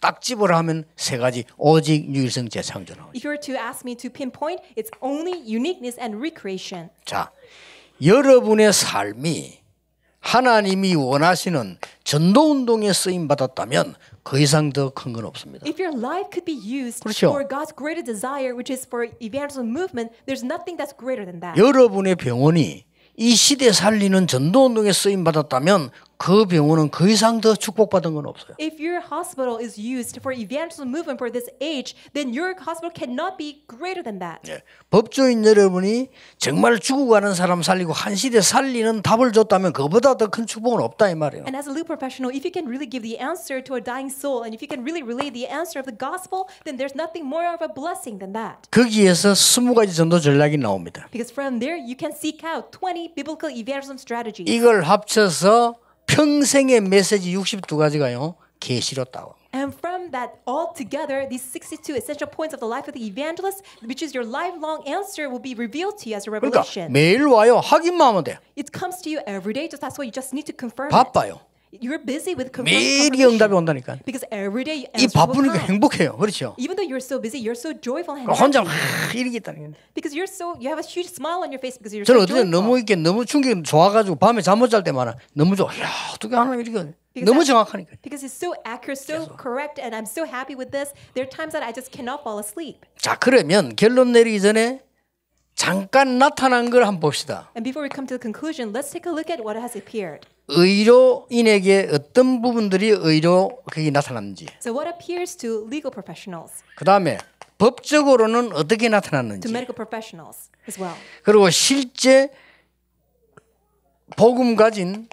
Speaker 1: 딱 집어라 하면 3가지 오직 유일성 재창조 나오죠.
Speaker 2: If you were to ask me to pinpoint, it's only uniqueness and recreation.
Speaker 1: 자, 여러분의 삶이 하나님이 원하시는 전도운동에 쓰임 받았다면 그 이상 더 큰 건 없습니다.
Speaker 2: If your life could be used
Speaker 1: 그렇죠.
Speaker 2: for God's greater desire, which is for evangelism movement, there's nothing that's greater than that.
Speaker 1: 여러분의 병원이 이 시대 살리는 전도운동에 쓰임 받았다면 그 병원은 그 이상 더 축복받은 건 없어요.
Speaker 2: If your hospital is used for evangelism movement for this age, then your hospital cannot be greater than that.
Speaker 1: 예. 법조인 여러분이 정말 죽어가는 사람 살리고 한 시대 살리는 답을 줬다면 그보다 더 큰 축복은 없다 이 말이에요.
Speaker 2: And as a legal professional, if you can really give the answer to a dying soul, and if you can really relay the answer of the gospel, then there's nothing more of a blessing than that.
Speaker 1: 거기에서 20가지 전도 전략이 나옵니다.
Speaker 2: Because from there, you can seek out 20 biblical evangelism strategies.
Speaker 1: 이걸 합쳐서 평생의 메시지 62가지가요. 계시로 따와.
Speaker 2: And from that all together, these 62 essential points of the life of the evangelist, which is your lifelong answer, will be revealed to you as a
Speaker 1: 그러니까
Speaker 2: revelation.
Speaker 1: 매일 와요. 확인만 하면 돼.
Speaker 2: It comes to you every day, just that's why you just need to confirm it.
Speaker 1: 바빠요.
Speaker 2: You're busy with
Speaker 1: 매일이
Speaker 2: confirmation.
Speaker 1: 응답이 온다니까.
Speaker 2: Because every day
Speaker 1: 이
Speaker 2: answers will
Speaker 1: 바쁘니까
Speaker 2: come.
Speaker 1: 행복해요. 그렇죠?
Speaker 2: Even though you're so busy, you're so joyful and
Speaker 1: 혼자
Speaker 2: happy.
Speaker 1: 막 이러겠다는 거예요.
Speaker 2: Because you have a huge smile on your face because you're
Speaker 1: 저는
Speaker 2: so
Speaker 1: 어떻게
Speaker 2: joyful.
Speaker 1: 너무 이렇게 너무 충격이 좋아가지고 밤에 잠 못 잘 때마다 너무 좋아. 야 어떻게 하나 이렇게 너무 정확하니까.
Speaker 2: Because it's so accurate, so correct, and I'm so happy with this. There are times that I just cannot fall asleep.
Speaker 1: 자 그러면 결론 내리기 전에 잠깐 나타난 걸 한번 봅시다.
Speaker 2: And before we come to the conclusion, let's take a look at what has appeared.
Speaker 1: 의료인에게 어떤 부분들이 의료 그게 나타났는지.
Speaker 2: So what appears to legal professionals,
Speaker 1: 그 다음에 법적으로는 어떻게
Speaker 2: to
Speaker 1: 나타났는지.
Speaker 2: medical professionals as well.
Speaker 1: 그리고 실제 복음 가진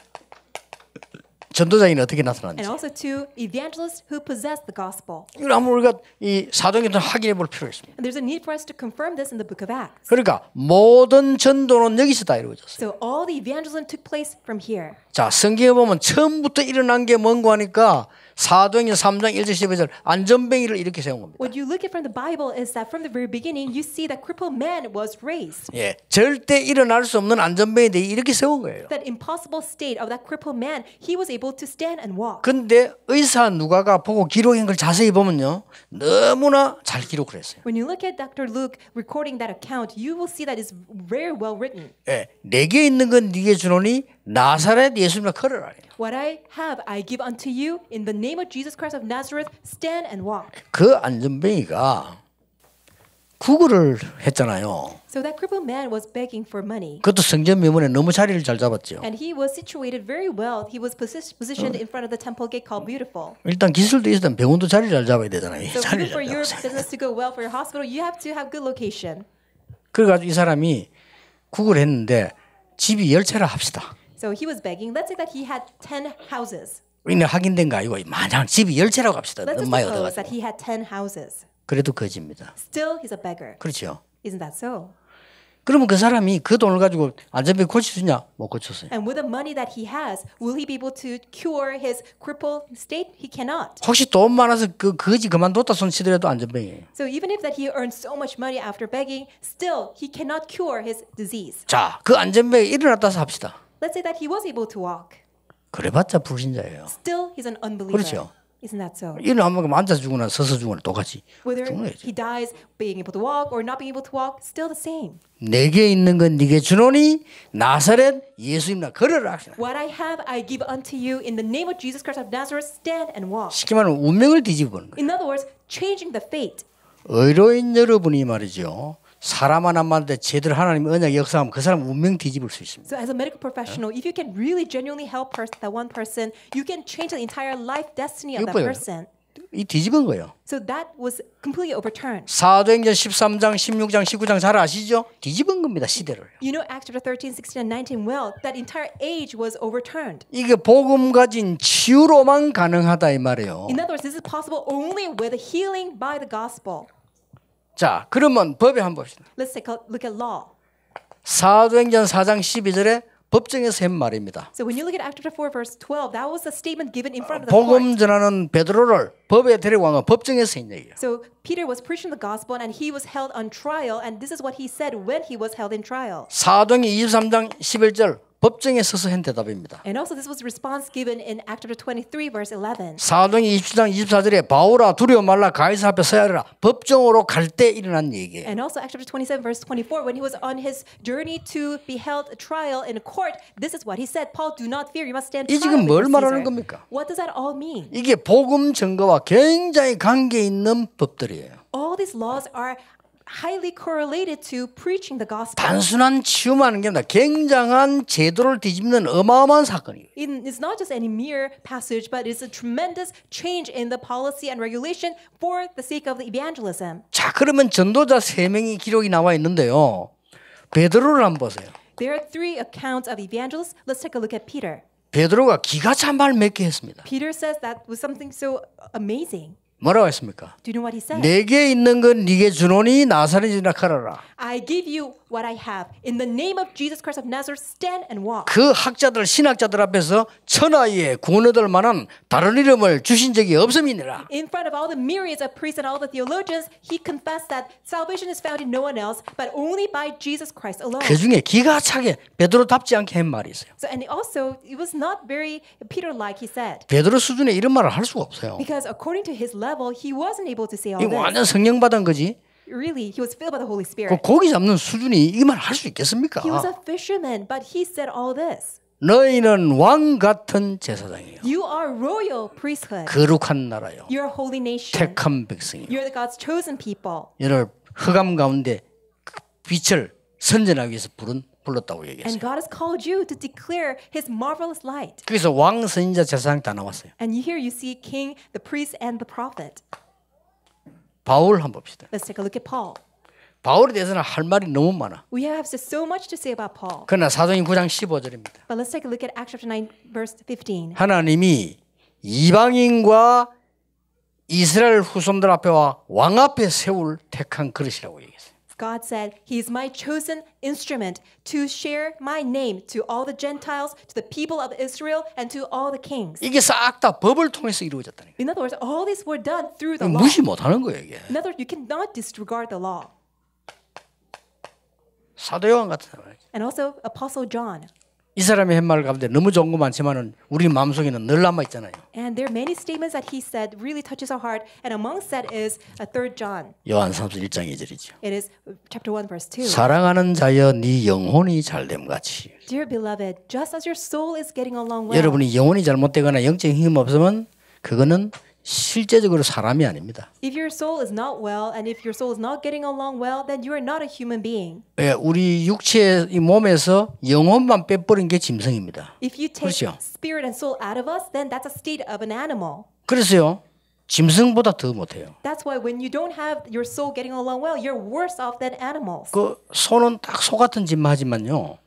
Speaker 1: 전도자인 어떻게 나타났는지.
Speaker 2: And also to evangelists who possess the gospel.
Speaker 1: 이걸 한번 우리가 이 사도행전 확인해 볼 필요가 있습니다.
Speaker 2: And there's a need for us to confirm this in the book of Acts.
Speaker 1: 그러니까 모든 전도는 여기서 다 이루어졌어요.
Speaker 2: So all the evangelism took place from here.
Speaker 1: 자, 성경에 보면 처음부터 일어난 게 뭔가 하니까 사도행전 3장 1절 12절 안전뱅이를 이렇게 세운 겁니다.
Speaker 2: What you look at from the Bible is that from the very beginning, you see that crippled man was raised.
Speaker 1: 예, 절대 일어날 수 없는 안전뱅이들이 이렇게 세운 거예요.
Speaker 2: That impossible state of that crippled man, he was able to stand and walk.
Speaker 1: 근데 의사 누가가 보고 기록한 걸 자세히 보면요. 너무나 잘 기록을 했어요.
Speaker 2: When you look at Dr. Luke recording that account, you will see that it's very well written.
Speaker 1: 예, 내게 있는 건 네게 주노니 나사렛 예수님을 걸어라.
Speaker 2: What I have, I give unto you. In the name of Jesus Christ of Nazareth, stand and walk.
Speaker 1: 그 안전뱅이가 구걸을 했잖아요.
Speaker 2: So that crippled man was begging for money.
Speaker 1: 그것도 성전 명문에 너무 자리를 잘 잡았죠.
Speaker 2: And he was situated very well. He was positioned in front of the temple gate called Beautiful.
Speaker 1: 일단 기술도 있었던 병원도 자리를 잘 잡아야 되잖아요.
Speaker 2: So even
Speaker 1: 자리를
Speaker 2: for
Speaker 1: 잘
Speaker 2: your
Speaker 1: 잡았어요.
Speaker 2: business to go well for your hospital, you have to have good location.
Speaker 1: 그래가지고 이 사람이 구걸을 했는데 집이 10채라 합시다.
Speaker 2: So he was begging. Let's say that he had 10 houses.
Speaker 1: 우리는 확인된 거 아니고 만약 집이 10채라고 합시다.
Speaker 2: Let's
Speaker 1: 너무
Speaker 2: just
Speaker 1: 많이
Speaker 2: suppose
Speaker 1: 얻어가지고.
Speaker 2: that he had 10 houses.
Speaker 1: 그래도 거지입니다.
Speaker 2: Still, he's a beggar.
Speaker 1: 그렇죠.
Speaker 2: Isn't that so?
Speaker 1: 그러면 그 사람이 그 돈을 가지고 안전뱅이 고칠 수 있냐? 못 고쳤어요.
Speaker 2: And with the money that he has, will he be able to cure his crippled state? He cannot.
Speaker 1: 혹시 돈 많아서 그 거지 그만뒀다 손치더라도 안전뱅이에요.
Speaker 2: So even if that he earns so much money after begging, still he cannot cure his disease.
Speaker 1: 자, 그 안전뱅이 일어났다 해서 합시다.
Speaker 2: Let's say that he was able to walk.
Speaker 1: 그래봤자 불신자예요.
Speaker 2: Still, he's an unbeliever.
Speaker 1: 그렇죠.
Speaker 2: Isn't that so?
Speaker 1: 일어나면 앉아 죽거나 서서 죽거나 똑같이.
Speaker 2: Whether
Speaker 1: 죽어야지.
Speaker 2: he dies being able to walk or not being able to walk, still the same.
Speaker 1: 내게 있는 건 네게 주노니 나사렛 예수님나 걸어라.
Speaker 2: What I have, I give unto you. In the name of Jesus Christ of Nazareth, stand and walk.
Speaker 1: 쉽게 말하면 운명을 뒤집어보는 거예요.
Speaker 2: In other words, changing the fate.
Speaker 1: 의료인 여러분이 말이죠. 사람 하나 만들 때 제대로 하나님의 언약 역사하면 그 사람 운명 뒤집을 수 있습니다.
Speaker 2: So as a medical professional, if you can really genuinely help that one person, you can change the entire life destiny of that
Speaker 1: 이거요.
Speaker 2: person.
Speaker 1: 이 뒤집은 거예요.
Speaker 2: So that was completely overturned.
Speaker 1: 사도행전 13장, 16장, 19장 잘 아시죠? 뒤집은 겁니다. 시대를.
Speaker 2: You know Acts chapter 13, 16, and 19 well. That entire age was overturned.
Speaker 1: 이게 복음 가진 치유로만 가능하다 이 말이에요.
Speaker 2: In other words, this is possible only with healing by the gospel.
Speaker 1: 자, 그러면 법에 한번 봅시다.
Speaker 2: Let's take a look at law.
Speaker 1: 사도행전 4장 12절에 법정에서 한 말입니다.
Speaker 2: So when you look at Acts chapter 4, verse 12, that was a statement given in front of the
Speaker 1: 복음
Speaker 2: court.
Speaker 1: 전하는 베드로를 법에 데려간 건 법정에서 한 얘기예요.
Speaker 2: So Peter was preaching the gospel and he was held on trial, and this is what he said when he was held in trial.
Speaker 1: 사도행전 23장 11절 법정에 서서 한 대답입니다.
Speaker 2: And also this was a response given in Acts chapter 23, verse 11.
Speaker 1: 사도행전 27장 24절에 바울아 두려워 말라 가이사 앞에 서야 하라 법정으로 갈 때 일어난 얘기예요.
Speaker 2: And also Acts chapter 27, verse 24, when he was on his journey to be held a trial in a court, this is what he said, Paul, do not fear, you must stand
Speaker 1: 이
Speaker 2: trial
Speaker 1: 지금 뭘
Speaker 2: before
Speaker 1: 말하는
Speaker 2: Caesar.
Speaker 1: 겁니까?
Speaker 2: What does that all mean?
Speaker 1: 이게 복음 증거와 굉장히 관계 있는 법들이에요.
Speaker 2: All these laws are highly correlated to preaching the gospel.
Speaker 1: 단순한 치유하는 게 아니라 굉장한 제도를 뒤집는 어마어마한 사건이에요.
Speaker 2: It's not just any mere passage, but it's a tremendous change in the policy and regulation for the sake of the evangelism.
Speaker 1: 자, 그러면 전도자 3명이 기록이 나와 있는데요. 베드로를 한번 보세요.
Speaker 2: There are three accounts of evangelists. Let's take a look at Peter.
Speaker 1: 베드로가 기가 찬 말 몇 개 했습니다.
Speaker 2: Peter says that was something so amazing.
Speaker 1: 뭐라고 했습니까?
Speaker 2: Do you know what he said?
Speaker 1: 내게 있는 건 네게 주노니 나사렛이나 걸어라.
Speaker 2: I give you what I have. In the name of Jesus Christ of Nazareth, stand and walk.
Speaker 1: 그 학자들 신학자들 앞에서 천하에 구원 얻을 만한 다른 이름을 주신 적이 없음이니라.
Speaker 2: In front of all the myriads of priests and all the theologians, he confessed that salvation is found in no one else, but only by Jesus Christ alone.
Speaker 1: 그 중에 기가 차게 베드로답지 않게 한 말이 있어요.
Speaker 2: So, and also, it was not very Peter-like, he said.
Speaker 1: 베드로 수준에 이런 말을 할 수가 없어요.
Speaker 2: Because according to his level, he wasn't able to say all
Speaker 1: 이거
Speaker 2: this.
Speaker 1: 완전 성령 받은 거지.
Speaker 2: Really, he was filled by the Holy
Speaker 1: 그
Speaker 2: Spirit.
Speaker 1: 고기 잡는 수준이 이 말 할 수 있겠습니까?
Speaker 2: He was a fisherman, but he said all this.
Speaker 1: 너희는 왕 같은 제사장이요.
Speaker 2: You are royal priesthood.
Speaker 1: 거룩한 나라요.
Speaker 2: You're a holy nation.
Speaker 1: 택한 백성이요.
Speaker 2: You're the God's chosen people.
Speaker 1: 너를 흑암 가운데 빛을 선전하기 위해서 불렀다고
Speaker 2: And
Speaker 1: 얘기했어요.
Speaker 2: God has called you to declare his marvelous light.
Speaker 1: 그래서 왕, 선지자, 제사장 다 나왔어요.
Speaker 2: And here you see king, the priest, and the prophet.
Speaker 1: 바울 한번 봅시다.
Speaker 2: Let's take a look at Paul.
Speaker 1: 바울에 대해서는 할 말이 너무 많아.
Speaker 2: We have just so much to say about Paul.
Speaker 1: 그러나 사도행 9장 15절입니다.
Speaker 2: But let's take a look at Acts chapter 9, verse 15.
Speaker 1: 하나님이 이방인과 이스라엘 후손들 앞에와 왕 앞에 세울 택한 그릇이라고 얘기했어요.
Speaker 2: God said, He is my chosen instrument to share my name to all the Gentiles, to the people of Israel, and to all the kings.
Speaker 1: 이게 싹 다 법을 통해서 이루어졌다는
Speaker 2: In other words, all these were done through the
Speaker 1: 거예요.
Speaker 2: law.
Speaker 1: 무시 못하는 거예요 이게.
Speaker 2: In other words, you cannot disregard the law.
Speaker 1: 사도 요한 같은 사람.
Speaker 2: And also Apostle John.
Speaker 1: 이 사람의 한 가운데 너무 좋은 거 많지만은 우리 마음속에는 늘 남아 있잖아요.
Speaker 2: And there are many statements that he said really touches our heart. And amongst that is 3 John.
Speaker 1: 요한 3서 1장 2절이죠.
Speaker 2: It is chapter 1, verse 2.
Speaker 1: 사랑하는 자여 네 영혼이 잘됨 같이.
Speaker 2: Dear beloved, just as your soul is getting along well.
Speaker 1: 여러분이 영혼이 잘못되거나 영적인 힘 없으면 그거는 실제적으로 사람이 아닙니다.
Speaker 2: If your soul is not well, and if your soul is not getting along well, then you are not a human being.
Speaker 1: 예, 우리 육체 이 몸에서 영혼만 빼버린 게 짐승입니다.
Speaker 2: If you take
Speaker 1: 그렇죠.
Speaker 2: spirit and soul out of us, then that's a state of an animal.
Speaker 1: 그래서요, 짐승보다 더 못해요.
Speaker 2: That's why when you don't have your soul getting along well, you're worse off than animals.
Speaker 1: 그 소는 딱 소 같은 짓만 하지만요,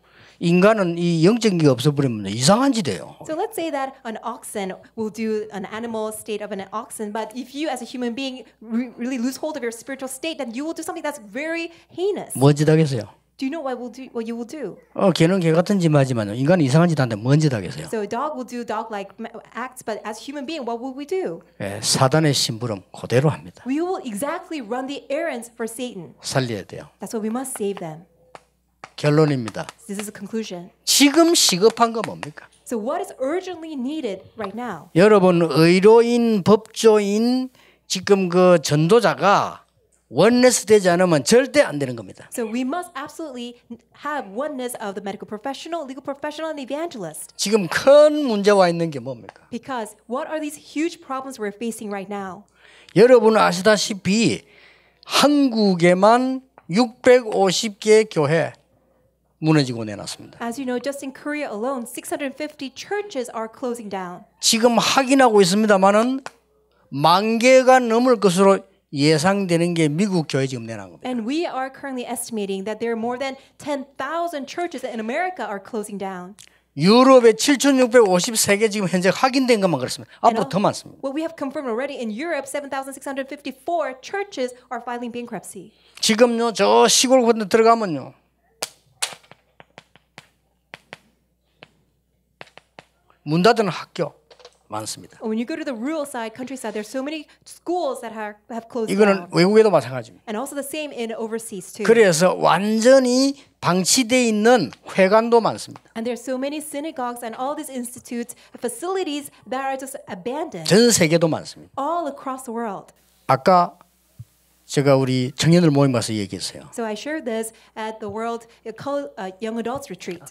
Speaker 1: 인간은 이 영적인 게 없어버리면 이상한 짓 해요.
Speaker 2: So let's say that an oxen will do an animal state of an oxen, but if you as a human being really lose hold of your spiritual state, then you will do something that's very heinous.
Speaker 1: 뭔 짓 하겠어요?
Speaker 2: Do you know what you will do?
Speaker 1: 개는 개 같은 짓만 하지만요, 인간은 이상한 짓 하는데 뭔 짓 하겠어요?
Speaker 2: So a dog will do dog-like acts, but as human being, what will we do?
Speaker 1: 예, 사단의 심부름 그대로 합니다.
Speaker 2: We will exactly run the errands for Satan.
Speaker 1: 살려야 돼요.
Speaker 2: That's why we must save them.
Speaker 1: 결론입니다.
Speaker 2: This is a conclusion.
Speaker 1: 지금 시급한 건 뭡니까?
Speaker 2: So what is urgently needed right now?
Speaker 1: 여러분 의로인 법조인 지금 그 전도자가 원네스 되지 않으면 절대 안 되는 겁니다.
Speaker 2: So we must absolutely have oneness of the medical professional, legal professional, and evangelist.
Speaker 1: 지금 큰 문제와 있는 게 뭡니까?
Speaker 2: Because what are these huge problems we're facing right now?
Speaker 1: 여러분 아시다시피 한국에만 650개 교회 무너지고 내놨습니다.
Speaker 2: As you know, just in Korea alone, 650 churches are closing down.
Speaker 1: 지금 확인하고 있습니다만은 10,000개가 넘을 것으로 예상되는 게 미국 교회 지금 내놓은 겁니다.
Speaker 2: And we are currently estimating that there are more than 10,000 churches in America are closing down.
Speaker 1: 유럽에 7,653개 지금 현재 확인된 것만 그렇습니다. 앞으로 더 많습니다.
Speaker 2: What we have confirmed already in Europe, 7,654 churches are filing bankruptcy.
Speaker 1: 지금요 저 시골 같은 데 들어가면요 문 닫은 학교 많습니다.
Speaker 2: When you go to the rural side, countryside, there's so many schools that have closed
Speaker 1: 이거는
Speaker 2: down.
Speaker 1: 외국에도 마찬가지입니다.
Speaker 2: And also the same in overseas too.
Speaker 1: 그래서 완전히 방치되어 있는 회관도 많습니다.
Speaker 2: And there's so many synagogues and all these institutes, facilities that are just abandoned
Speaker 1: 전 세계도 많습니다.
Speaker 2: all across the world.
Speaker 1: 아까 제가 우리 청년들 모임 가서 얘기했어요.
Speaker 2: So I shared this at the World Young Adults Retreat.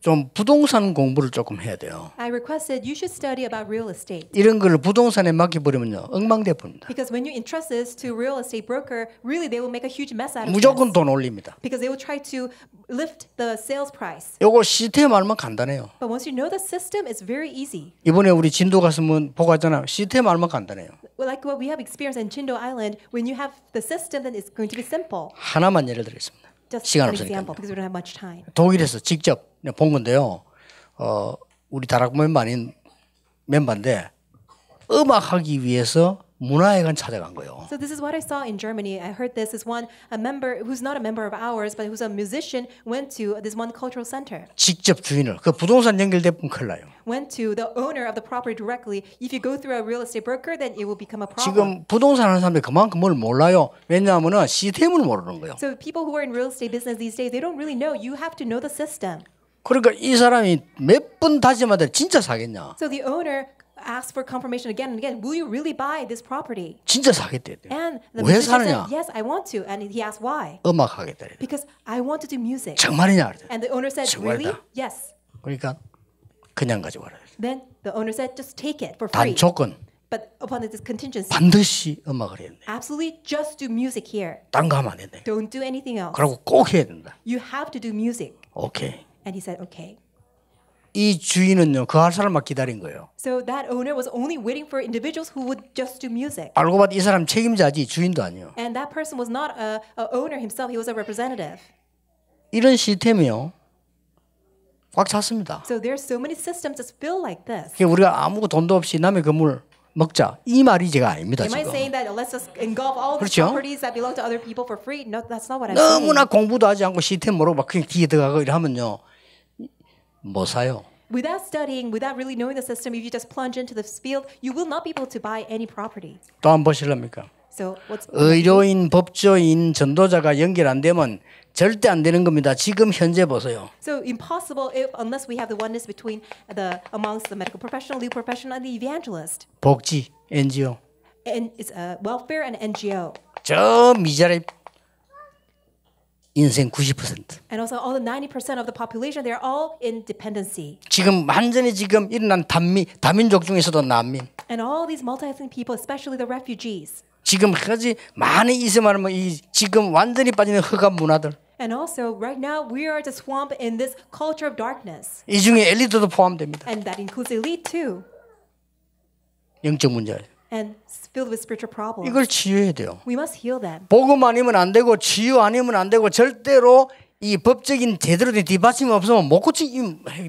Speaker 1: 좀 부동산 공부를 조금 해야 돼요.
Speaker 2: I requested you should study about real estate.
Speaker 1: 이런 걸 부동산에 맡겨버리면요 엉망돼 버립니다.
Speaker 2: Because when you entrust this to a real estate broker, really they will make a huge mess out of
Speaker 1: 무조건
Speaker 2: this.
Speaker 1: 돈 올립니다.
Speaker 2: Because they will try to lift the sales price.
Speaker 1: 요거 시스템 알면 간단해요.
Speaker 2: But once you know the system, it's very easy.
Speaker 1: 이번에 우리 진도 갔으면 보고 왔잖아요. 시스템 알면 간단해요.
Speaker 2: Well, like what we have experienced in Chindo Island, when you have the system, then it's going to be simple.
Speaker 1: 하나만 예를 들겠습니다.
Speaker 2: Just
Speaker 1: 시간
Speaker 2: an
Speaker 1: 없으니까.
Speaker 2: example, because we don't have much time.
Speaker 1: 독일에서 직접 본 건데요. 우리 다락 멤버인데 음악 하기 위해서 문화회관 찾아간 거예요.
Speaker 2: So this is what I saw in Germany. I heard this is a member who's not a member of ours, but who's a musician, went to this one cultural center.
Speaker 1: 직접 주인을 그 부동산 연결되면 큰일 나요.
Speaker 2: Went to the owner of the property directly. If you go through a real estate broker, then it will become a problem.
Speaker 1: 지금 부동산 하는 사람들이 그만큼 뭘 몰라요. 왜냐하면 시스템을 모르는 거예요.
Speaker 2: So people who are in real estate business these days, they don't really know. You have to know the system.
Speaker 1: 그러니까 이 사람이 몇 번 다짐하다 진짜 사겠냐?
Speaker 2: So the owner asks for confirmation again and again. Will you really buy this property?
Speaker 1: 진짜 사겠대.
Speaker 2: And the
Speaker 1: 왜
Speaker 2: musician
Speaker 1: 사느냐?
Speaker 2: said, yes, I want to. And he asked why.
Speaker 1: 음악 하겠다.
Speaker 2: Because I want to do music.
Speaker 1: 정말이냐?
Speaker 2: And the owner said, really?
Speaker 1: 정말이다.
Speaker 2: Yes.
Speaker 1: 그러니까 그냥 가져와라.
Speaker 2: Then the owner said, just take it for free.
Speaker 1: 단 조건
Speaker 2: But upon this contingency,
Speaker 1: 반드시 음악을 해야 돼.
Speaker 2: absolutely just do music here.
Speaker 1: 딴 거 하면 안 된대.
Speaker 2: Don't do anything else.
Speaker 1: 그러고 꼭 해야 된다.
Speaker 2: You have to do music.
Speaker 1: 오케이.
Speaker 2: And he said, okay.
Speaker 1: 이 주인은요 그 할 사람만 기다린 거예요.
Speaker 2: So that owner was only waiting for individuals who would just do music.
Speaker 1: 알고 봤더니 이 사람 책임자지 주인도 아니에요.
Speaker 2: And that person was not a owner himself. He was a representative.
Speaker 1: 이런 시스템이요 꽉 찼습니다.
Speaker 2: So there's so many systems that feel like this.
Speaker 1: 그러니까 우리가 아무 돈도 없이 남의 건물 먹자 이 말이 제가 아닙니다.
Speaker 2: Am I
Speaker 1: 지금
Speaker 2: saying that let's just engulf all the
Speaker 1: 그렇죠?
Speaker 2: properties that belong to other people for free? No, that's not what I'm saying.
Speaker 1: 너무나 공부도 하지 않고 시스템 모르고 막 그냥 뒤에 들어가고 이러면요 못 사요.
Speaker 2: Without studying, without really knowing the system, if you just plunge into this field, you will not be able to buy any property.
Speaker 1: 또 한 번 보실랍니까?
Speaker 2: So what's
Speaker 1: 의료인, 법조인, 전도자가 연결 안 되면 절대 안 되는 겁니다. 지금 현재 보세요.
Speaker 2: so impossible unless we have the oneness between amongst the medical professional, legal professional, and the evangelist.
Speaker 1: 복지, NGO.
Speaker 2: And it's welfare and NGO.
Speaker 1: 저 미자리 인생 90%.
Speaker 2: And also all the 90% of the population, they're all in dependency.
Speaker 1: 지금 완전히 지금 일어난 다민족 중에서도 난민.
Speaker 2: And all these multi-ethnic people, especially the refugees.
Speaker 1: 지금까지 많이 있으면 이 지금 완전히 빠지는 흑암 문화들.
Speaker 2: And also, right now, we are the swamp in this culture of darkness.
Speaker 1: 이 중에 엘리트도 포함됩니다.
Speaker 2: And that includes elite too.
Speaker 1: 영적 문제.
Speaker 2: And filled with spiritual problems.
Speaker 1: 이걸 치유해야 돼요.
Speaker 2: We must heal them.
Speaker 1: 복음 아니면 안 되고 치유 아니면 안 되고 절대로 이 법적인 제대로 된 뒷받침이 없으면 못 고치게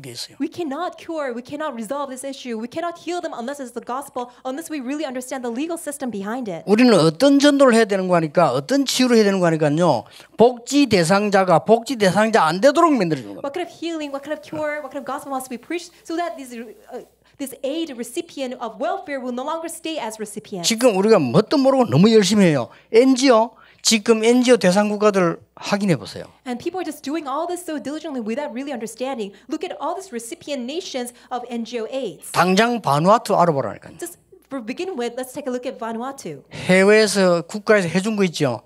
Speaker 1: 돼 있어요.
Speaker 2: We cannot cure, we cannot resolve this issue, we cannot heal them unless it's the gospel, unless we really understand the legal system behind it.
Speaker 1: 우리는 어떤 전도를 해야 되는 거니까 어떤 치유를 해야 되는 거니까요. 복지 대상자가 복지 대상자 안 되도록 만들어 주는 거예요.
Speaker 2: What kind of healing, what kind of cure, what kind of gospel must be preached so that this aid recipient of welfare will no longer stay as recipient.
Speaker 1: 지금 우리가 뭣도 모르고 너무 열심히 해요. NGO 지금 NGO 대상 국가들 확인해 보세요.
Speaker 2: And people are just doing all this so diligently without really understanding. Look at all these recipient nations of NGO aids.
Speaker 1: 당장 바누아투 알아보라니까요.
Speaker 2: Just for begin with, let's take a look at Vanuatu.
Speaker 1: 해외에서 국가에서 해준 거 있죠.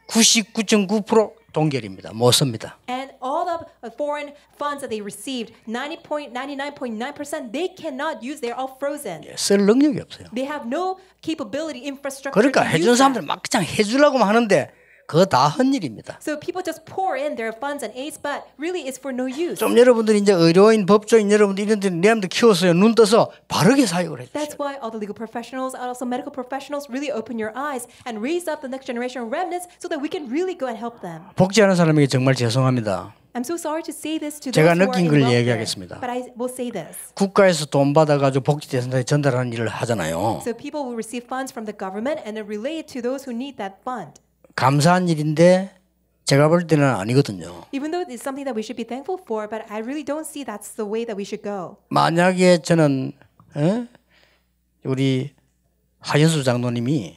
Speaker 1: 99.9% 동결입니다. 못 씁니다.
Speaker 2: And all the foreign funds that they received, 99.9%, they cannot use. They're all frozen.
Speaker 1: 쓸 능력이 없어요.
Speaker 2: They have no capability, infrastructure
Speaker 1: 그러니까
Speaker 2: to
Speaker 1: 해준
Speaker 2: use
Speaker 1: 사람들
Speaker 2: that.
Speaker 1: 막 그냥 해주려고만 하는데 그거 다 헛일입니다.
Speaker 2: So people just pour in their funds and aids, but really it's for no use.
Speaker 1: 좀 여러분들이 이제 의료인, 법조인 여러분들 이런 데 내한테 키워서요. 눈 떠서 바르게 사역을 해주세요.
Speaker 2: That's why all the legal professionals and also medical professionals really open your eyes and raise up the next generation remnants so that we can really go and help them.
Speaker 1: 복지하는 사람에게 정말 죄송합니다.
Speaker 2: I'm so sorry to say this to
Speaker 1: 제가
Speaker 2: those who are
Speaker 1: 느낀
Speaker 2: in
Speaker 1: 걸
Speaker 2: welfare,
Speaker 1: 얘기하겠습니다.
Speaker 2: but I will say this.
Speaker 1: 국가에서 돈 받아가지고 복지 대상자에 전달하는 일을 하잖아요.
Speaker 2: So people will receive funds from the government and then relay it to those who need that fund.
Speaker 1: 감사한 일인데 제가 볼 때는 아니거든요.
Speaker 2: Even though it's something that we should be thankful for, but I really don't see that's the way that we should go.
Speaker 1: 만약에 저는 우리 하현수 장로님이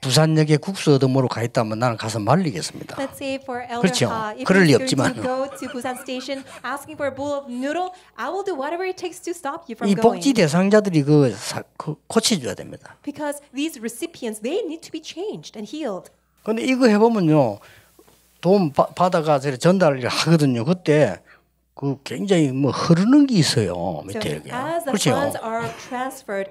Speaker 1: 부산역에 국수 얻어먹으러 가 있다면 나는 가서 말리겠습니다.
Speaker 2: Let's say for Elder
Speaker 1: 그렇죠.
Speaker 2: Ha, if
Speaker 1: 그럴 리
Speaker 2: he's going
Speaker 1: 없지만.
Speaker 2: to go to Busan Station asking for a bowl of noodle, I will do whatever it takes to stop you from
Speaker 1: 이
Speaker 2: going.
Speaker 1: 복지 대상자들이 그 고쳐줘야 됩니다.
Speaker 2: Because these recipients, they need to be changed and healed.
Speaker 1: 근데 이거 해보면요 돈 받아가 전달을 하거든요. 그때 그 굉장히 뭐 흐르는 게 있어요.
Speaker 2: So
Speaker 1: 밑에 이렇게.
Speaker 2: as the
Speaker 1: 그렇죠.
Speaker 2: funds are transferred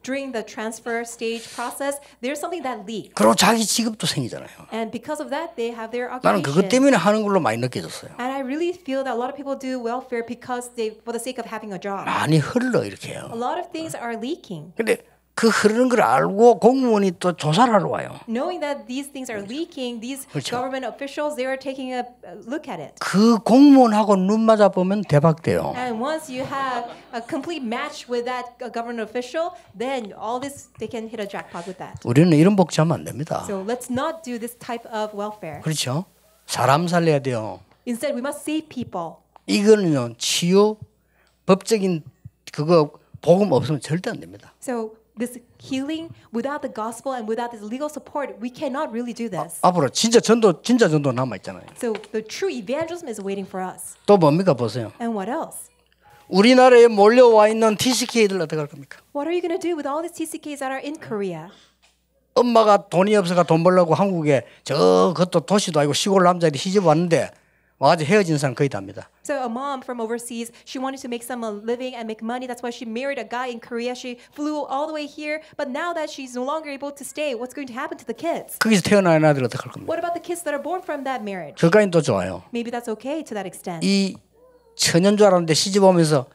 Speaker 2: during the transfer stage process, there's something that leaks.
Speaker 1: 그리고 자기 직업도 생기잖아요.
Speaker 2: And because of that, they have their
Speaker 1: 나는 그것
Speaker 2: occupation.
Speaker 1: 때문에 하는 걸로 많이 느껴졌어요.
Speaker 2: And I really feel that a lot of people do welfare because for the sake of having a job.
Speaker 1: 많이 흘러 이렇게요.
Speaker 2: A lot of things are leaking.
Speaker 1: 근데 그 흐르는 걸 알고 공무원이 또 조사를 하러 와요.
Speaker 2: Knowing that these things are leaking, these
Speaker 1: 그렇죠.
Speaker 2: government officials, they are taking a look at it.
Speaker 1: 그 공무원하고 눈 맞아 보면 대박돼요.
Speaker 2: And once you have a complete match with that government official, then all this, they can hit a jackpot with that.
Speaker 1: 우리는 이런 복지하면 안 됩니다.
Speaker 2: So let's not do this type of welfare.
Speaker 1: 그렇죠? 사람 살려야 돼요.
Speaker 2: Instead, we must save people.
Speaker 1: 이거는요 치유 법적인 그거 복음 없으면 절대 안 됩니다.
Speaker 2: So this healing, without the gospel and without this legal support, we cannot really do this.
Speaker 1: 앞으로 진짜 전도 남아 있잖아요.
Speaker 2: So the true evangelism is waiting for us.
Speaker 1: 또 뭡니까 보세요.
Speaker 2: And what else?
Speaker 1: 우리나라에 몰려와 있는 TCK들 어떻게 할 겁니까?
Speaker 2: What are you going to do with all these TCKs that are in Korea?
Speaker 1: 엄마가 돈이 없어가 돈 벌려고 한국에 그것도 도시도 아니고 시골 남자들이 시집 왔는데 와가지고 헤어진 사람 거의 다입니다.
Speaker 2: So a mom from overseas, she wanted to make some living and make money. That's why she married a guy in Korea. She flew all the way here. But now that she's no longer able to stay, what's going to happen to the kids?
Speaker 1: 거기서 태어난 아이들 어떻게 할 겁니까?
Speaker 2: What about the kids that are born from that marriage?
Speaker 1: 그까지는 또 좋아요.
Speaker 2: Maybe that's okay to that extent.
Speaker 1: 이 처년 줄 알았는데 시집 오면서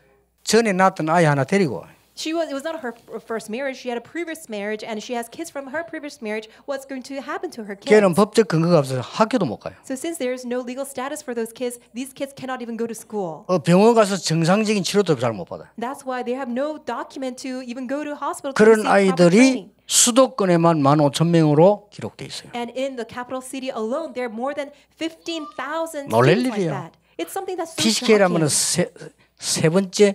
Speaker 1: 전에 낳았던 아이 하나 데리고
Speaker 2: It was not her first marriage. She had a previous marriage, and she has kids from her previous marriage. What's going to happen to her kids?
Speaker 1: 걔는 법적 근거가 없어서 학교도 못 가요.
Speaker 2: So since there's no legal status for those kids, these kids cannot even go to school.
Speaker 1: 병원 가서 정상적인 치료도 잘 못 받아요.
Speaker 2: That's why they have no document to even go to hospital to
Speaker 1: 그런
Speaker 2: receive proper
Speaker 1: 아이들이
Speaker 2: training.
Speaker 1: 수도권에만 15,000명으로 기록돼 있어요.
Speaker 2: And in the capital city alone, there are more than 15,000
Speaker 1: 놀랄
Speaker 2: students like
Speaker 1: 일이에요.
Speaker 2: that. It's something that's so
Speaker 1: TCK라면
Speaker 2: shocking.
Speaker 1: 세 번째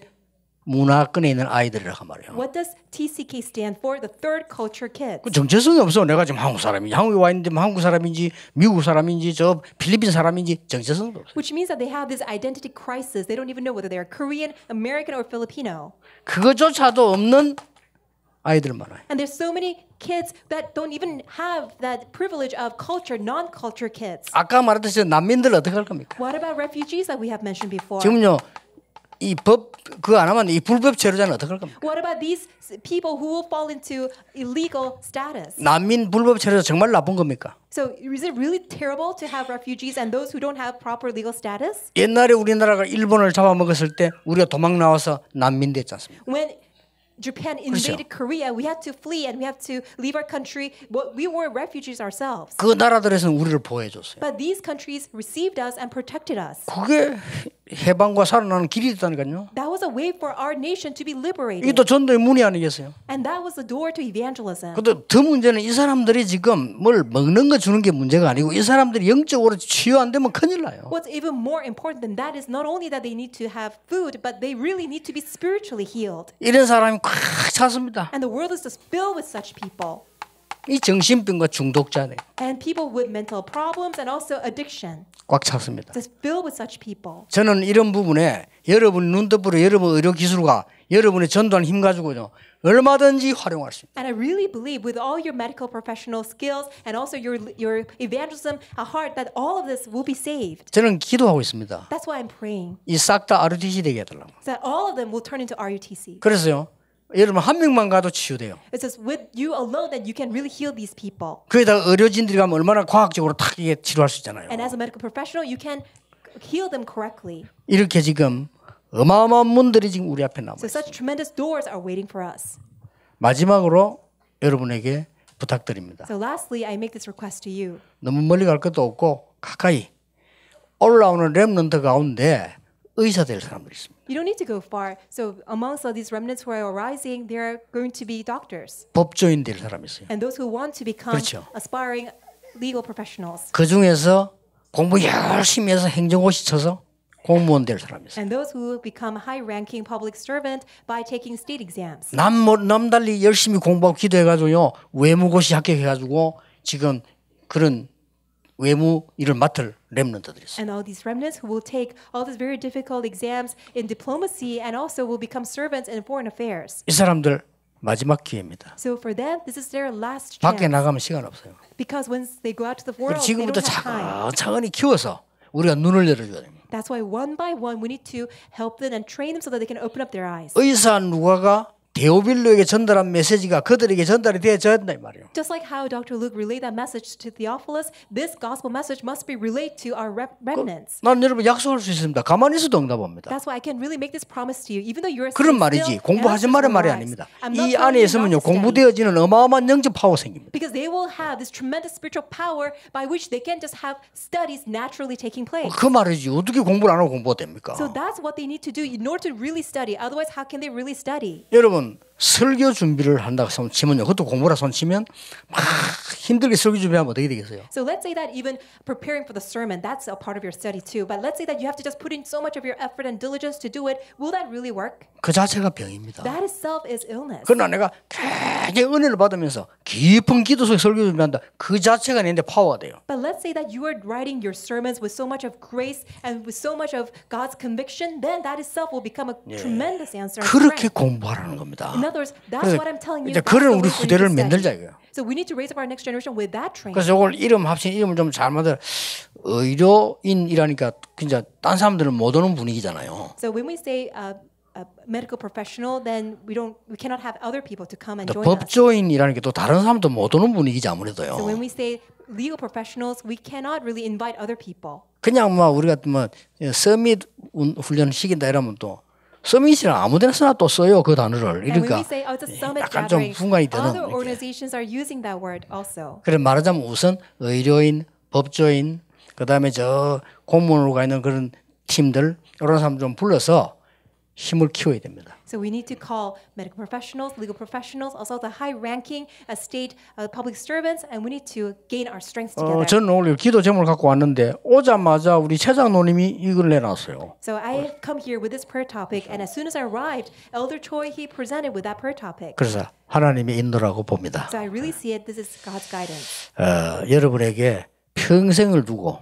Speaker 1: 문화권에 있는 아이들이라고 말이에요.
Speaker 2: What does TCK stand for? The third culture kids.
Speaker 1: 그 정체성이 없어. 내가 지금 한국 사람인지 한국에 와 있는데 한국 사람인지 미국 사람인지 저 필리핀 사람인지 정체성도 없어요.
Speaker 2: Which means that they have this identity crisis. They don't even know whether they are Korean, American, or Filipino.
Speaker 1: 그거조차도 없는 아이들 많아요.
Speaker 2: And there's so many kids that don't even have that privilege of culture, non-culture kids.
Speaker 1: 아까 말했듯이 난민들 어떻게 할 겁니까?
Speaker 2: What about refugees that we have mentioned before?
Speaker 1: 지금요 이 법 그거 안 하면 이 불법 체류자는 어떻게 할 겁니까?
Speaker 2: What about these people who will fall into illegal status?
Speaker 1: 난민 불법 체류자 정말 나쁜 겁니까?
Speaker 2: So is it really terrible to have refugees and those who don't have proper legal status?
Speaker 1: 옛날에 우리나라가 일본을 잡아먹었을 때 우리가 도망 나와서 난민 됐지 않습니까?
Speaker 2: When Japan invaded Korea, we had to flee and we had to leave our country. We were refugees ourselves.
Speaker 1: 그 나라들에서는 우리를 보호해 줬어요.
Speaker 2: But these countries received us and protected us.
Speaker 1: 그게 해방과 살아나는 길이 됐다니까요.
Speaker 2: That was a way for our nation to be
Speaker 1: 이게
Speaker 2: liberated.
Speaker 1: 또 전도의 문이 아니겠어요?
Speaker 2: And that was the door to evangelism.
Speaker 1: 근데 더 문제는 이 사람들이 지금 뭘 먹는 거 주는 게 문제가 아니고 이 사람들이 영적으로 치유 안 되면 큰일 나요.
Speaker 2: What's even more important than that is not only that they need to have food, but they really need to be spiritually healed.
Speaker 1: 이런 사람이 꽉 찼습니다.
Speaker 2: And the world is just filled with such people.
Speaker 1: 이 정신병과 중독자네.
Speaker 2: And people with mental problems and also addiction.
Speaker 1: 꽉 찼습니다.
Speaker 2: Just filled with such people.
Speaker 1: 저는 이런 부분에 여러분 눈떠보로 여러분 의료 기술과 여러분의 전도하는 힘 가지고요 얼마든지 활용할 수 있어요.
Speaker 2: And I really believe with all your medical professional skills and also your evangelism at heart that all of this will be saved.
Speaker 1: 저는 기도하고 있습니다.
Speaker 2: That's why I'm praying.
Speaker 1: 이 싹 다 RUTC 되게 해달라고.
Speaker 2: So that all of them will turn into RUTC.
Speaker 1: 그래서요. 여러분 한 명만 가도 치유돼요.
Speaker 2: It's just with you alone that you can really heal these people.
Speaker 1: 거기다 의료진들이 가면 얼마나 과학적으로 딱 이게 치료할 수 있잖아요.
Speaker 2: And as a medical professional, you can heal them correctly.
Speaker 1: 이렇게 지금 어마어마한 문들이 지금 우리 앞에 남아
Speaker 2: So
Speaker 1: 있어요.
Speaker 2: such tremendous doors are waiting for us.
Speaker 1: 마지막으로 여러분에게 부탁드립니다.
Speaker 2: So lastly, I make this request to you.
Speaker 1: 너무 멀리 갈 것도 없고 가까이 올라오는 렘넌트 가운데 의사 될 사람들이 있습니다.
Speaker 2: You don't need to go far. So amongst all these remnants who are arising, there are going to be doctors.
Speaker 1: 법조인 될 사람이 있어요.
Speaker 2: And those who want to become
Speaker 1: 그렇죠.
Speaker 2: aspiring legal professionals.
Speaker 1: 그 중에서 공부 열심히 해서 행정고시 쳐서 공무원 될 사람이 있어요.
Speaker 2: And those who become high-ranking public servant by taking state exams.
Speaker 1: 남달리 열심히 공부하고 기도해가지고요 외무고시 합격해가지고 지금 그런 외무 일을 맡을 렘넌트들이 있어요.
Speaker 2: And all these remnants who will take all these very difficult exams in diplomacy and also will become servants in foreign affairs.
Speaker 1: 이 사람들 마지막 기회입니다.
Speaker 2: So for them, this is their last
Speaker 1: 밖에
Speaker 2: chance.
Speaker 1: 나가면 시간 없어요.
Speaker 2: Because once they go out to the world, they
Speaker 1: 지금부터
Speaker 2: don't have time.
Speaker 1: 차근차근히 키워서 우리가 눈을 열어줘야 됩니다.
Speaker 2: That's why one by one we need to help them and train them so that they can open up their eyes.
Speaker 1: 의사 누가가 데오빌로에게 전달한 메시지가 그들에게 전달이 되어야 한다 이 말이에요.
Speaker 2: Just like how Dr. Luke relayed that message to Theophilus, this gospel message must be relayed to our remnants.
Speaker 1: 난 여러분 약속할 수 있습니다. 가만히 있어도 응답합니다.
Speaker 2: That's why I can really make this promise to you, even though you're
Speaker 1: 그런
Speaker 2: still
Speaker 1: 말이지 공부하지
Speaker 2: answers
Speaker 1: 말은
Speaker 2: will
Speaker 1: 말이
Speaker 2: rise.
Speaker 1: 아닙니다.
Speaker 2: I'm not
Speaker 1: 이
Speaker 2: telling
Speaker 1: 안에
Speaker 2: you
Speaker 1: 있으면요
Speaker 2: not to study.
Speaker 1: 공부되어지는 어마어마한 영적 파워 생깁니다.
Speaker 2: Because they will have this tremendous spiritual power by which they can just have studies naturally taking place.
Speaker 1: 그 말이지 어떻게 공부를 안 하고 공부가 됩니까?
Speaker 2: So that's what they need to do in order to really study. Otherwise, how can they really study?
Speaker 1: 여러분 설교 준비를 한다고 손 치면요 그것도 공부라 손 치면 막 힘들게 설교 준비하면 어떻게 되겠어요?
Speaker 2: So let's say that even preparing for the sermon, that's a part of your study too. But let's say that you have to just put in so much of your effort and diligence to do it. Will that really work?
Speaker 1: 그 자체가 병입니다.
Speaker 2: That itself is illness.
Speaker 1: 그러나 내가 굉장히 은혜를 받으면서 깊은 기도 속에 설교 준비한다. 그 자체가 내한테 파워가 돼요.
Speaker 2: But let's say that you are writing your sermons with so much of grace and with so much of God's conviction, then that itself will become a tremendous answer. and
Speaker 1: 그렇게
Speaker 2: strength.
Speaker 1: 공부하라는 겁니다.
Speaker 2: In other words, that's what I'm telling you.
Speaker 1: 이제
Speaker 2: That's
Speaker 1: 그런
Speaker 2: the
Speaker 1: 우리
Speaker 2: way for you
Speaker 1: 후대를
Speaker 2: to study.
Speaker 1: 만들자 이거예요.
Speaker 2: So we need to raise up our next generation with that training.
Speaker 1: 그래서 이걸 이름 합친 이름을 좀 잘 만들 의료인이라니까 진짜 딴 사람들은 못 오는 분위기잖아요.
Speaker 2: So when we say a medical professional, then we cannot have other people to come and
Speaker 1: 또
Speaker 2: join us.
Speaker 1: 법조인이라니까 또 다른 사람도 못 오는 분위기지
Speaker 2: So
Speaker 1: 아무래도요.
Speaker 2: when we say legal professionals, we cannot really invite other people.
Speaker 1: 그냥 뭐 우리가 뭐 서밋 훈련 시킨다 이러면 또 서밋이랑 아무데나 써나 또 써요 그 단어를.
Speaker 2: And when
Speaker 1: 그러니까
Speaker 2: we say, oh, it's a summit
Speaker 1: 약간 좀
Speaker 2: gathering,
Speaker 1: 분간이 되는.
Speaker 2: other
Speaker 1: 이렇게.
Speaker 2: organizations are using that word also.
Speaker 1: 그래 말하자면 우선 의료인, 법조인, 그다음에 저 공무원으로 가 있는 그런 팀들 이런 사람 좀 불러서 힘을 키워야 됩니다.
Speaker 2: So we need to call medical professionals, legal professionals, also the high-ranking state public servants, and we need to gain our strengths together.
Speaker 1: 저는 오늘 기도 제목을 갖고 왔는데 오자마자 우리 최장로님이 이걸 내놨어요.
Speaker 2: So I come here with this prayer topic, and as soon as I arrived, Elder Choi, he presented with that prayer topic.
Speaker 1: 그래서 하나님의 인도라고 봅니다.
Speaker 2: So I really see it. This is God's guidance.
Speaker 1: 여러분에게 평생을 두고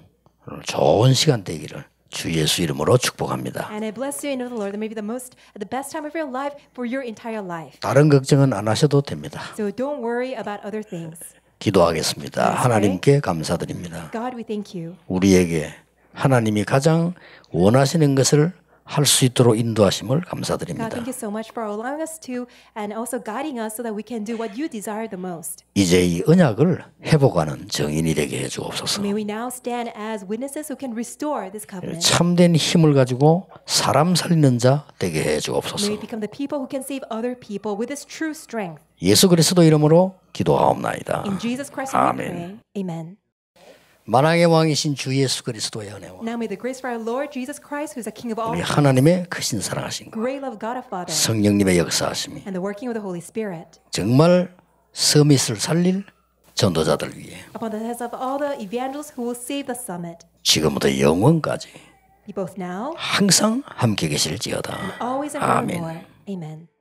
Speaker 1: 좋은 시간 되기를 주 예수 이름으로 축복합니다.
Speaker 2: And I bless you in the Lord. That may be the best time of your life for your entire life.
Speaker 1: 다른 걱정은 안 하셔도 됩니다.
Speaker 2: So don't worry about other things.
Speaker 1: 기도하겠습니다. 하나님께 감사드립니다.
Speaker 2: God, we thank you.
Speaker 1: 우리에게 하나님이 가장 원하시는 것을 할 수 있도록 인도하심을
Speaker 2: God,
Speaker 1: 감사드립니다.
Speaker 2: thank you so much for allowing us to and also guiding us so that we can do what you desire the most.
Speaker 1: 이제 이 언약을 회복하는 증인이 되게 해주옵소서.
Speaker 2: May we now stand as witnesses who can restore this covenant.
Speaker 1: 참된 힘을 가지고 사람 살리는 자 되게
Speaker 2: May
Speaker 1: 해주옵소서.
Speaker 2: we become the people who can save other people with this true strength.
Speaker 1: 예수 그리스도 이름으로 기도하옵나이다.
Speaker 2: In Jesus Christ's name we
Speaker 1: 아멘.
Speaker 2: pray. Amen.
Speaker 1: 만왕의 왕이신 주 예수 그리스도의 은혜와
Speaker 2: Now may the grace of our Lord Jesus Christ, who is the King of all,
Speaker 1: 우리 하나님의 크신 사랑하신 것
Speaker 2: great love of God our Father,
Speaker 1: 성령님의 역사하심이
Speaker 2: and the working of the Holy Spirit
Speaker 1: 정말 서밋을 살릴 전도자들 위해
Speaker 2: upon the heads of all the evangelists who will save the summit,
Speaker 1: 지금부터 영원까지
Speaker 2: be both now
Speaker 1: 항상 함께 계실지어다.
Speaker 2: and always and
Speaker 1: 아멘.
Speaker 2: forevermore. Amen.